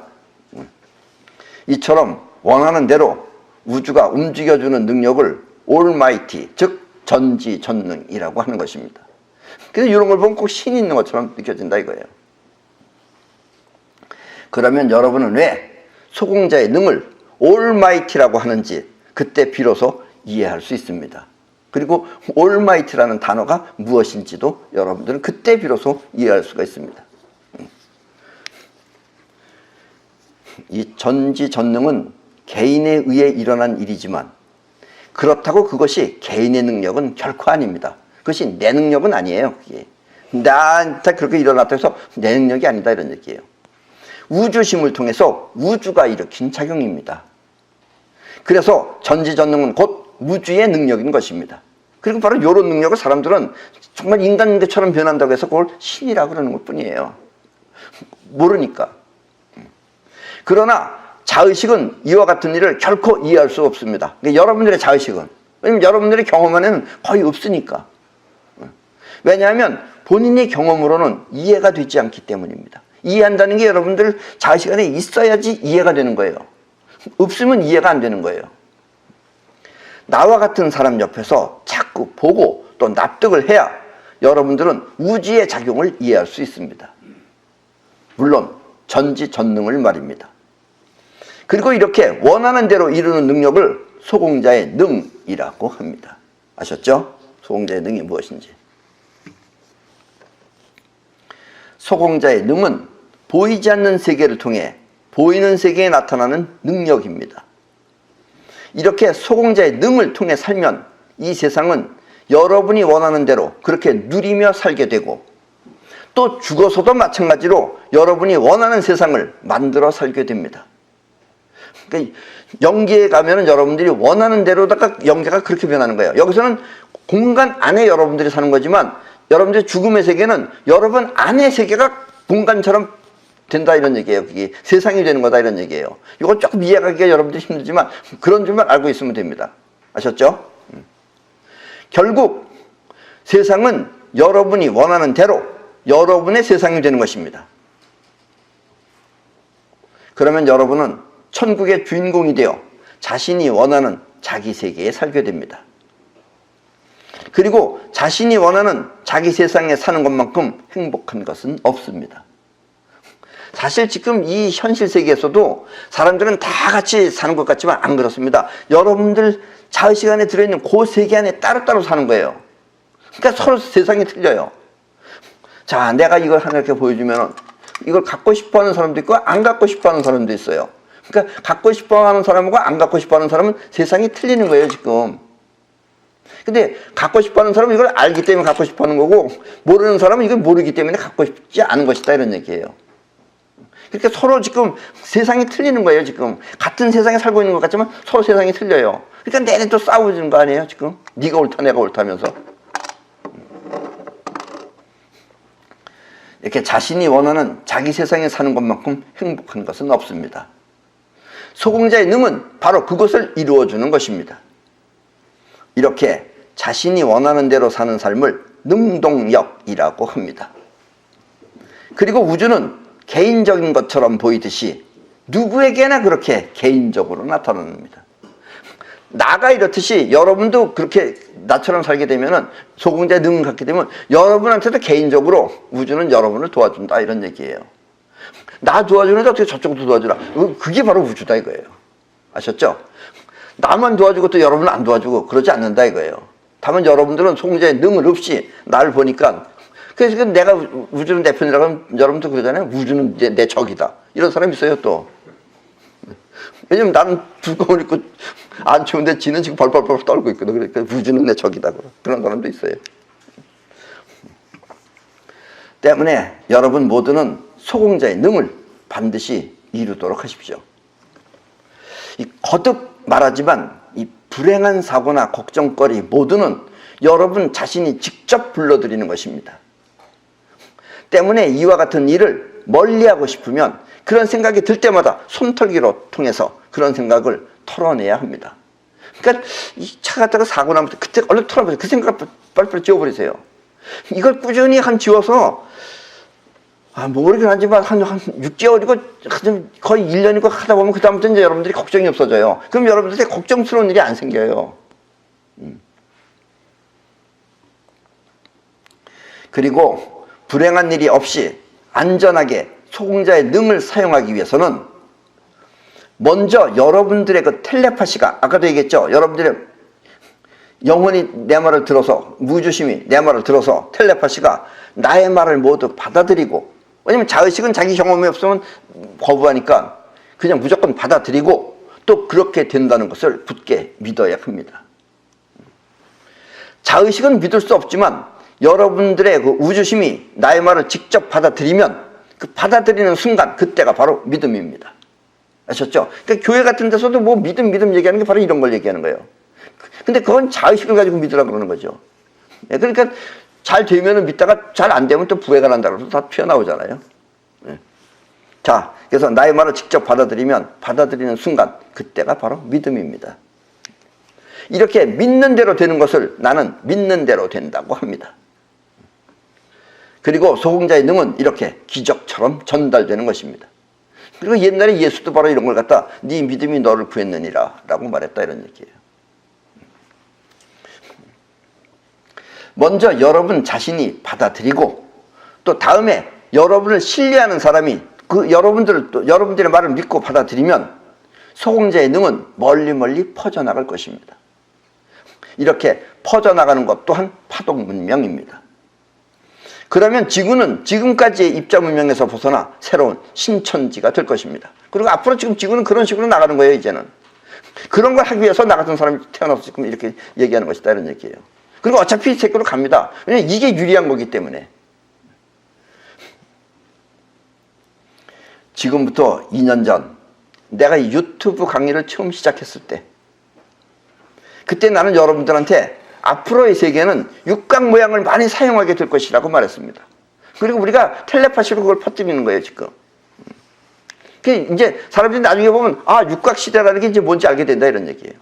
이처럼 원하는 대로 우주가 움직여주는 능력을 올마이티, 즉 전지전능이라고 하는 것입니다. 그래서 이런 걸 보면 꼭 신이 있는 것처럼 느껴진다 이거예요. 그러면 여러분은 왜 소공자의 능을 올마이티라고 하는지 그때 비로소 이해할 수 있습니다. 그리고 올마이티라는 단어가 무엇인지도 여러분들은 그때 비로소 이해할 수가 있습니다. 이 전지전능은 개인에 의해 일어난 일이지만 그렇다고 그것이 개인의 능력은 결코 아닙니다. 그것이 내 능력은 아니에요. 그게. 나한테 그렇게 일어났다 해서 내 능력이 아니다 이런 얘기예요. 우주심을 통해서 우주가 일으킨 작용입니다. 그래서 전지전능은 곧 우주의 능력인 것입니다. 그리고 바로 이런 능력을 사람들은 정말 인간처럼 변한다고 해서 그걸 신이라고 그러는 것 뿐이에요. 모르니까. 그러나 자의식은 이와 같은 일을 결코 이해할 수 없습니다. 그러니까 여러분들의 자의식은, 왜냐면 여러분들의 경험에는 거의 없으니까. 왜냐하면 본인의 경험으로는 이해가 되지 않기 때문입니다. 이해한다는 게 여러분들 자의식 안에 있어야지 이해가 되는 거예요. 없으면 이해가 안 되는 거예요. 나와 같은 사람 옆에서 자꾸 보고 또 납득을 해야 여러분들은 우주의 작용을 이해할 수 있습니다. 물론 전지전능을 말입니다. 그리고 이렇게 원하는 대로 이루는 능력을 소공자의 능이라고 합니다. 아셨죠? 소공자의 능이 무엇인지. 소공자의 능은 보이지 않는 세계를 통해 보이는 세계에 나타나는 능력입니다. 이렇게 소공자의 능을 통해 살면 이 세상은 여러분이 원하는 대로 그렇게 누리며 살게 되고 또 죽어서도 마찬가지로 여러분이 원하는 세상을 만들어 살게 됩니다. 그러니까 영계에 가면은 여러분들이 원하는 대로다가 영계가 그렇게 변하는 거예요. 여기서는 공간 안에 여러분들이 사는 거지만 여러분들의 죽음의 세계는 여러분 안의 세계가 공간처럼 된다 이런 얘기예요. 그게 세상이 되는 거다 이런 얘기예요. 이건 조금 이해하기가 여러분들이 힘들지만 그런 줄만 알고 있으면 됩니다. 아셨죠? 결국 세상은 여러분이 원하는 대로 여러분의 세상이 되는 것입니다. 그러면 여러분은 천국의 주인공이 되어 자신이 원하는 자기 세계에 살게 됩니다. 그리고 자신이 원하는 자기 세상에 사는 것만큼 행복한 것은 없습니다. 사실 지금 이 현실 세계에서도 사람들은 다 같이 사는 것 같지만 안 그렇습니다. 여러분들 자의식 안에 들어있는 그 세계 안에 따로따로 사는 거예요. 그러니까 서로 세상이 틀려요. 자, 내가 이걸 하나 이렇게 보여주면 이걸 갖고 싶어 하는 사람도 있고 안 갖고 싶어 하는 사람도 있어요. 그러니까 갖고 싶어 하는 사람하고 안 갖고 싶어 하는 사람은 세상이 틀리는 거예요, 지금. 근데 갖고 싶어 하는 사람은 이걸 알기 때문에 갖고 싶어 하는 거고, 모르는 사람은 이걸 모르기 때문에 갖고 싶지 않은 것이다, 이런 얘기예요. 그러니까 서로 지금 세상이 틀리는 거예요, 지금. 같은 세상에 살고 있는 것 같지만 서로 세상이 틀려요. 그러니까 내내 또 싸우는 거 아니에요, 지금? 네가 옳다, 내가 옳다면서. 이렇게 자신이 원하는 자기 세상에 사는 것만큼 행복한 것은 없습니다. 소공자의 능은 바로 그것을 이루어주는 것입니다. 이렇게 자신이 원하는 대로 사는 삶을 능동력이라고 합니다. 그리고 우주는 개인적인 것처럼 보이듯이 누구에게나 그렇게 개인적으로 나타납니다. 나가 이렇듯이 여러분도 그렇게 나처럼 살게 되면은, 소공자의 능을 갖게 되면 여러분한테도 개인적으로 우주는 여러분을 도와준다, 이런 얘기예요. 나 도와주는데 어떻게 저쪽도 도와주라. 그게 바로 우주다, 이거예요. 아셨죠? 나만 도와주고 또 여러분은 안 도와주고 그러지 않는다, 이거예요. 다만 여러분들은 소공자의 능을 없이 나를 보니까, 그래서 내가 우주는 내 편이라고 하면 여러분도 그러잖아요. 우주는 내 적이다, 이런 사람이 있어요, 또. 왜냐면 나는 두꺼운 입고 안 추운데 지는 지금 벌벌벌 떨고 있거든. 그러니까 우주는 내 적이다, 그런 사람도 있어요. 때문에 여러분 모두는 소공자의 능을 반드시 이루도록 하십시오. 거듭 말하지만 이 불행한 사고나 걱정거리 모두는 여러분 자신이 직접 불러들이는 것입니다. 때문에 이와 같은 일을 멀리하고 싶으면 그런 생각이 들 때마다 손털기로 통해서 그런 생각을 털어내야 합니다. 그러니까 이 차 갖다가 사고 나면 그때 얼른 털어버리세요. 그 생각을 빨리빨리 지워버리세요. 이걸 꾸준히 지워서 모르긴 하지만 한 6개월이고 거의 1년이고 하다 보면 그다음부터 이제 여러분들이 걱정이 없어져요. 그럼 여러분들한테 걱정스러운 일이 안 생겨요. 그리고 불행한 일이 없이 안전하게 소공자의 능을 사용하기 위해서는 먼저 여러분들의 그 텔레파시가, 아까도 얘기했죠. 여러분들의 영혼이 내 말을 들어서, 무주심이 내 말을 들어서 텔레파시가 나의 말을 모두 받아들이고, 왜냐면 자의식은 자기 경험이 없으면 거부하니까 그냥 무조건 받아들이고 또 그렇게 된다는 것을 굳게 믿어야 합니다. 자의식은 믿을 수 없지만 여러분들의 그 우주심이 나의 말을 직접 받아들이면 그 받아들이는 순간, 그때가 바로 믿음입니다. 아셨죠? 그러니까 교회 같은 데서도 뭐 믿음 얘기하는 게 바로 이런 걸 얘기하는 거예요. 근데 그건 자의식을 가지고 믿으라고 그러는 거죠. 그러니까 잘 되면은 믿다가 잘 안 되면 또 부해가 난다고 해서 다 튀어나오잖아요. 자, 그래서 나의 말을 직접 받아들이면 받아들이는 순간, 그때가 바로 믿음입니다. 이렇게 믿는 대로 되는 것을 나는 믿는 대로 된다고 합니다. 그리고 소공자의 능은 이렇게 기적처럼 전달되는 것입니다. 그리고 옛날에 예수도 바로 이런 걸 갖다 네 믿음이 너를 구했느니라 라고 말했다, 이런 얘기예요. 먼저 여러분 자신이 받아들이고 또 다음에 여러분을 신뢰하는 사람이 여러분들의 말을 믿고 받아들이면 소공자의 능은 멀리 퍼져나갈 것입니다. 이렇게 퍼져나가는 것 또한 파동 문명입니다. 그러면 지구는 지금까지의 입자 문명에서 벗어나 새로운 신천지가 될 것입니다. 그리고 앞으로 지금 지구는 그런 식으로 나가는 거예요, 이제는. 그런 걸 하기 위해서 나 같은 사람이 태어나서 지금 이렇게 얘기하는 것이다, 이런 얘기예요. 그리고 어차피 새끼로 갑니다. 왜냐면 이게 유리한 거기 때문에. 지금부터 2년 전 내가 유튜브 강의를 처음 시작했을 때, 그때 나는 여러분들한테 앞으로의 세계는 육각 모양을 많이 사용하게 될 것이라고 말했습니다. 그리고 우리가 텔레파시로 그걸 퍼뜨리는 거예요, 지금. 이제 사람들이 나중에 보면 육각 시대라는 게 이제 뭔지 알게 된다, 이런 얘기예요.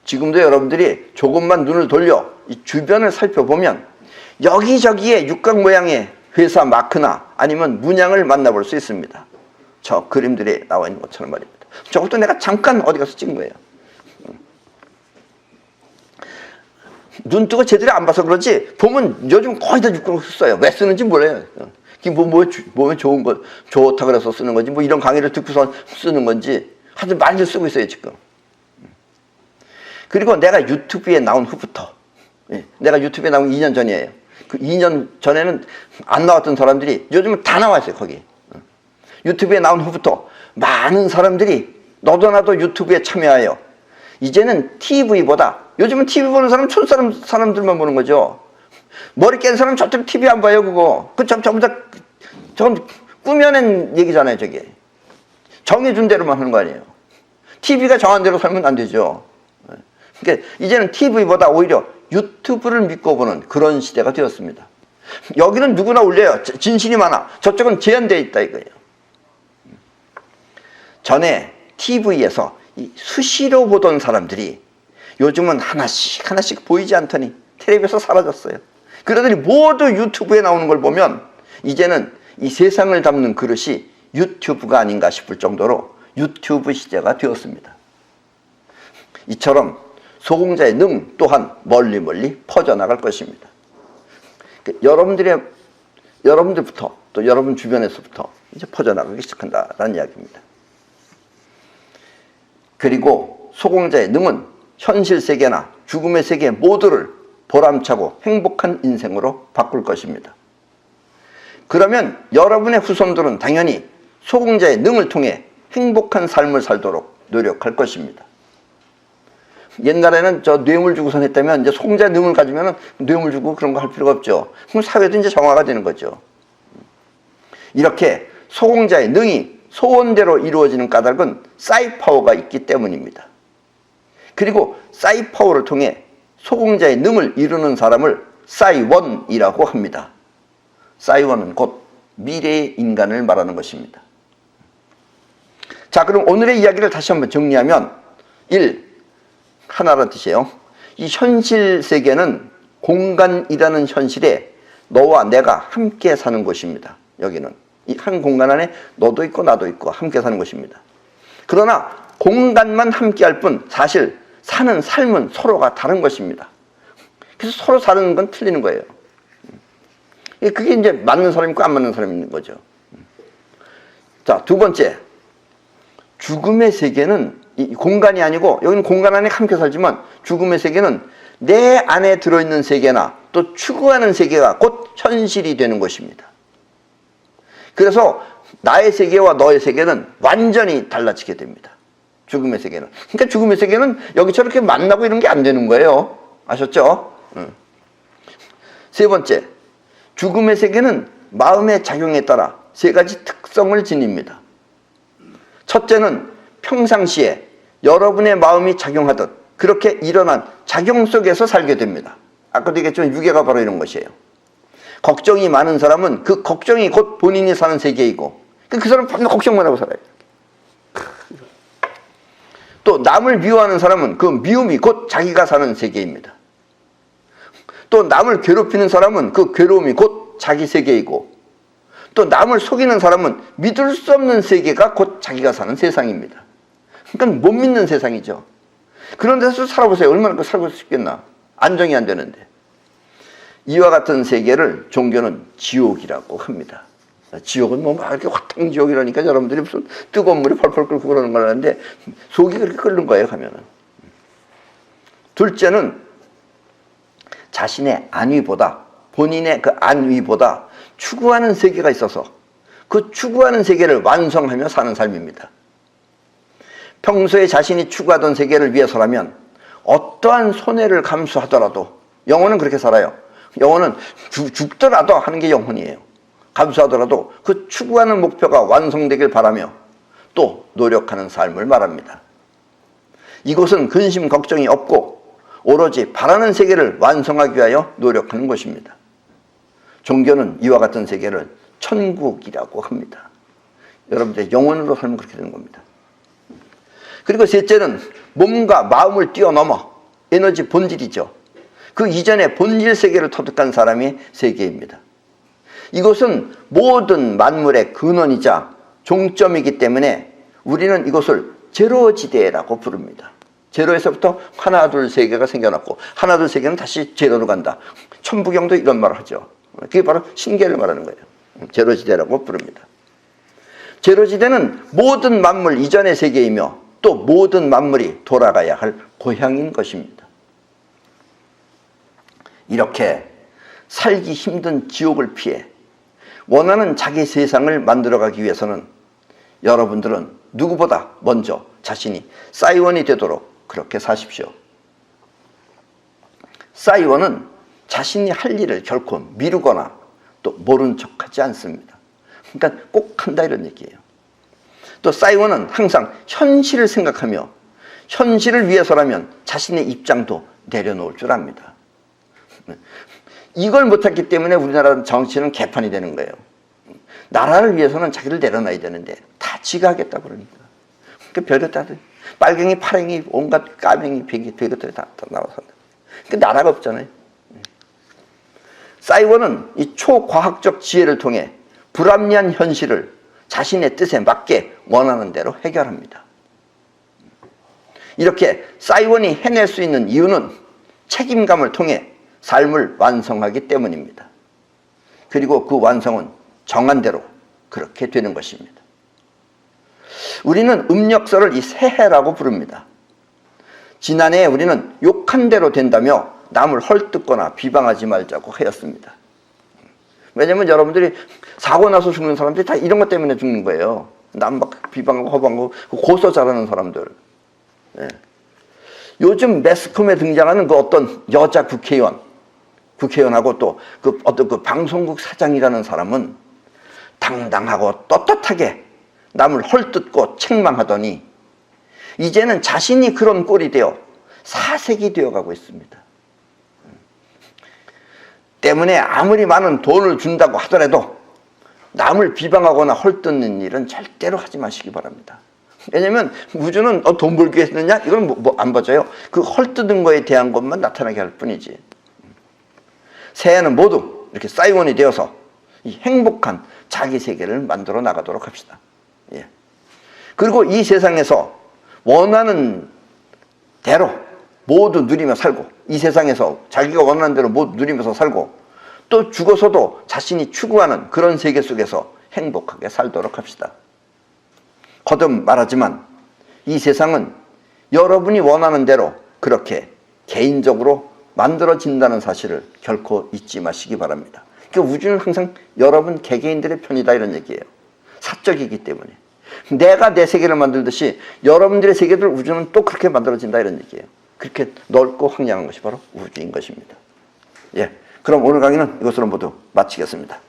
지금도 여러분들이 조금만 눈을 돌려 이 주변을 살펴보면 여기저기에 육각 모양의 회사 마크나 아니면 문양을 만나볼 수 있습니다. 저 그림들이 나와 있는 것처럼 말입니다. 저것도 내가 잠깐 어디 가서 찍은 거예요. 눈 뜨고 제대로 안 봐서 그렇지 보면 요즘 거의 다 육각을 써요. 왜 쓰는지 몰라요. 몸에 좋은 거, 좋다 그래서 쓰는 건지, 뭐 이런 강의를 듣고서 쓰는 건지 하여튼 많이들 쓰고 있어요, 지금. 그리고 내가 유튜브에 나온 후부터 예, 내가 유튜브에 나온 2년 전이에요. 그 2년 전에는 안 나왔던 사람들이 요즘은 다 나왔어요, 거기. 유튜브에 나온 후부터 많은 사람들이 너도 나도 유튜브에 참여하여 이제는 TV보다, 요즘은 TV 보는 사람 사람들만 보는 거죠. 머리 깬 사람 저쪽 TV 안 봐요, 그거. 전부 다, 저건 꾸며낸 얘기잖아요, 저게. 정해준 대로만 하는 거 아니에요. TV가 정한 대로 살면 안 되죠. 그러니까 이제는 TV보다 오히려 유튜브를 믿고 보는 그런 시대가 되었습니다. 여기는 누구나 올려요. 진실이 많아. 저쪽은 제한되어 있다 이거예요. 전에 TV에서 수시로 보던 사람들이 요즘은 하나씩 보이지 않더니 텔레비에서 사라졌어요. 그러더니 모두 유튜브에 나오는 걸 보면 이제는 이 세상을 담는 그릇이 유튜브가 아닌가 싶을 정도로 유튜브 시대가 되었습니다. 이처럼 소공자의 능 또한 멀리 퍼져나갈 것입니다. 여러분들부터 또 여러분 주변에서부터 이제 퍼져나가기 시작한다라는 이야기입니다. 그리고 소공자의 능은 현실 세계나 죽음의 세계 모두를 보람차고 행복한 인생으로 바꿀 것입니다. 그러면 여러분의 후손들은 당연히 소공자의 능을 통해 행복한 삶을 살도록 노력할 것입니다. 옛날에는 저 뇌물 주고선 했다면 이제 소공자의 능을 가지면 뇌물 주고 그런 거 할 필요가 없죠. 그럼 사회도 이제 정화가 되는 거죠. 이렇게 소공자의 능이 소원대로 이루어지는 까닭은 싸이파워가 있기 때문입니다. 그리고 싸이파워를 통해 소공자의 능을 이루는 사람을 싸이원이라고 합니다. 싸이원은 곧 미래의 인간을 말하는 것입니다. 자, 그럼 오늘의 이야기를 다시 한번 정리하면 1. 하나라는 뜻이에요. 이 현실 세계는 공간이라는 현실에 너와 내가 함께 사는 곳입니다. 여기는 이 한 공간 안에 너도 있고 나도 있고 함께 사는 곳입니다. 그러나 공간만 함께 할 뿐 사실 사는 삶은 서로가 다른 것입니다. 그래서 서로 사는 건 틀리는 거예요. 그게 이제 맞는 사람이 있고 안 맞는 사람이 있는 거죠. 자, 두 번째, 죽음의 세계는 이 공간이 아니고, 여기는 공간 안에 함께 살지만 죽음의 세계는 내 안에 들어있는 세계나 또 추구하는 세계가 곧 현실이 되는 것입니다. 그래서 나의 세계와 너의 세계는 완전히 달라지게 됩니다. 죽음의 세계는. 그러니까 죽음의 세계는 여기 저렇게 만나고 이런 게 안 되는 거예요. 아셨죠? 세 번째, 죽음의 세계는 마음의 작용에 따라 세 가지 특성을 지닙니다. 첫째는 평상시에 여러분의 마음이 작용하듯 그렇게 일어난 작용 속에서 살게 됩니다. 아까도 얘기했지만 유괴가 바로 이런 것이에요. 걱정이 많은 사람은 그 걱정이 곧 본인이 사는 세계이고 그 사람은 밤낮 걱정만 하고 살아요. 또 남을 미워하는 사람은 그 미움이 곧 자기가 사는 세계입니다. 또 남을 괴롭히는 사람은 그 괴로움이 곧 자기 세계이고 또 남을 속이는 사람은 믿을 수 없는 세계가 곧 자기가 사는 세상입니다. 그러니까 못 믿는 세상이죠. 그런 데서 살아보세요. 얼마나 살고 싶겠나. 안정이 안 되는데. 이와 같은 세계를 종교는 지옥이라고 합니다. 지옥은 뭐 막 이렇게 화탕지옥이라니까 여러분들이 무슨 뜨거운 물이 펄펄 끓고 그러는 걸 아는데 속이 그렇게 끓는 거예요, 가면은. 둘째는 자신의 안위보다, 본인의 그 안위보다 추구하는 세계가 있어서 그 추구하는 세계를 완성하며 사는 삶입니다. 평소에 자신이 추구하던 세계를 위해서라면 어떠한 손해를 감수하더라도 영혼은 그렇게 살아요. 영혼은 죽더라도 하는 게 영혼이에요. 감수하더라도 그 추구하는 목표가 완성되길 바라며 또 노력하는 삶을 말합니다. 이곳은 근심 걱정이 없고 오로지 바라는 세계를 완성하기 위하여 노력하는 곳입니다. 종교는 이와 같은 세계를 천국이라고 합니다. 여러분들 영혼으로 살면 그렇게 되는 겁니다. 그리고 셋째는 몸과 마음을 뛰어넘어 에너지 본질이죠. 그 이전에 본질 세계를 터득한 사람의 세계입니다. 이곳은 모든 만물의 근원이자 종점이기 때문에 우리는 이곳을 제로지대라고 부릅니다. 제로에서부터 하나 둘 세 개가 생겨났고 하나 둘 세 개는 다시 제로로 간다. 천부경도 이런 말을 하죠. 그게 바로 신계를 말하는 거예요. 제로지대라고 부릅니다. 제로지대는 모든 만물 이전의 세계이며 또 모든 만물이 돌아가야 할 고향인 것입니다. 이렇게 살기 힘든 지옥을 피해 원하는 자기 세상을 만들어가기 위해서는 여러분들은 누구보다 먼저 자신이 싸이원이 되도록 그렇게 사십시오. 싸이원은 자신이 할 일을 결코 미루거나 또 모른 척하지 않습니다. 그러니까 꼭 한다 이런 얘기예요. 또 싸이원은 항상 현실을 생각하며 현실을 위해서라면 자신의 입장도 내려놓을 줄 압니다. 이걸 못했기 때문에 우리나라 정치는 개판이 되는 거예요. 나라를 위해서는 자기를 내려놔야 되는데 다 지가 하겠다고 그러니까. 그 별의다들 빨갱이, 파랭이, 온갖 까맹이, 베개, 별것들이 다 나와서 그 나라가 없잖아요. 싸이원은 이 초과학적 지혜를 통해 불합리한 현실을 자신의 뜻에 맞게 원하는 대로 해결합니다. 이렇게 싸이원이 해낼 수 있는 이유는 책임감을 통해 삶을 완성하기 때문입니다. 그리고 그 완성은 정한 대로 그렇게 되는 것입니다. 우리는 음력설을 이 새해라고 부릅니다. 지난해에 우리는 욕한 대로 된다며 남을 헐뜯거나 비방하지 말자고 하였습니다. 왜냐면 여러분들이 사고 나서 죽는 사람들이 다 이런 것 때문에 죽는 거예요. 남 막 비방하고 허방하고 고소 잘하는 사람들. 예. 요즘 매스컴에 등장하는 그 어떤 여자 국회의원하고 또 그 어떤 그 방송국 사장이라는 사람은 당당하고 떳떳하게 남을 헐뜯고 책망하더니 이제는 자신이 그런 꼴이 되어 사색이 되어가고 있습니다. 때문에 아무리 많은 돈을 준다고 하더라도 남을 비방하거나 헐뜯는 일은 절대로 하지 마시기 바랍니다. 왜냐면 우주는 돈 벌기 위해서 했느냐? 이건 안 봐줘요. 그 헐뜯은 거에 대한 것만 나타나게 할 뿐이지. 새해는 모두 이렇게 싸이원이 되어서 이 행복한 자기 세계를 만들어 나가도록 합시다. 예. 그리고 이 세상에서 원하는 대로 모두 누리며 살고, 이 세상에서 자기가 원하는 대로 모두 누리면서 살고, 또 죽어서도 자신이 추구하는 그런 세계 속에서 행복하게 살도록 합시다. 거듭 말하지만 이 세상은 여러분이 원하는 대로 그렇게 개인적으로 만들어진다는 사실을 결코 잊지 마시기 바랍니다. 그러니까 우주는 항상 여러분 개개인들의 편이다 이런 얘기예요. 사적이기 때문에. 내가 내 세계를 만들듯이 여러분들의 세계를 우주는 또 그렇게 만들어진다 이런 얘기예요. 그렇게 넓고 황량한 것이 바로 우주인 것입니다. 예, 그럼 오늘 강의는 이것으로 모두 마치겠습니다.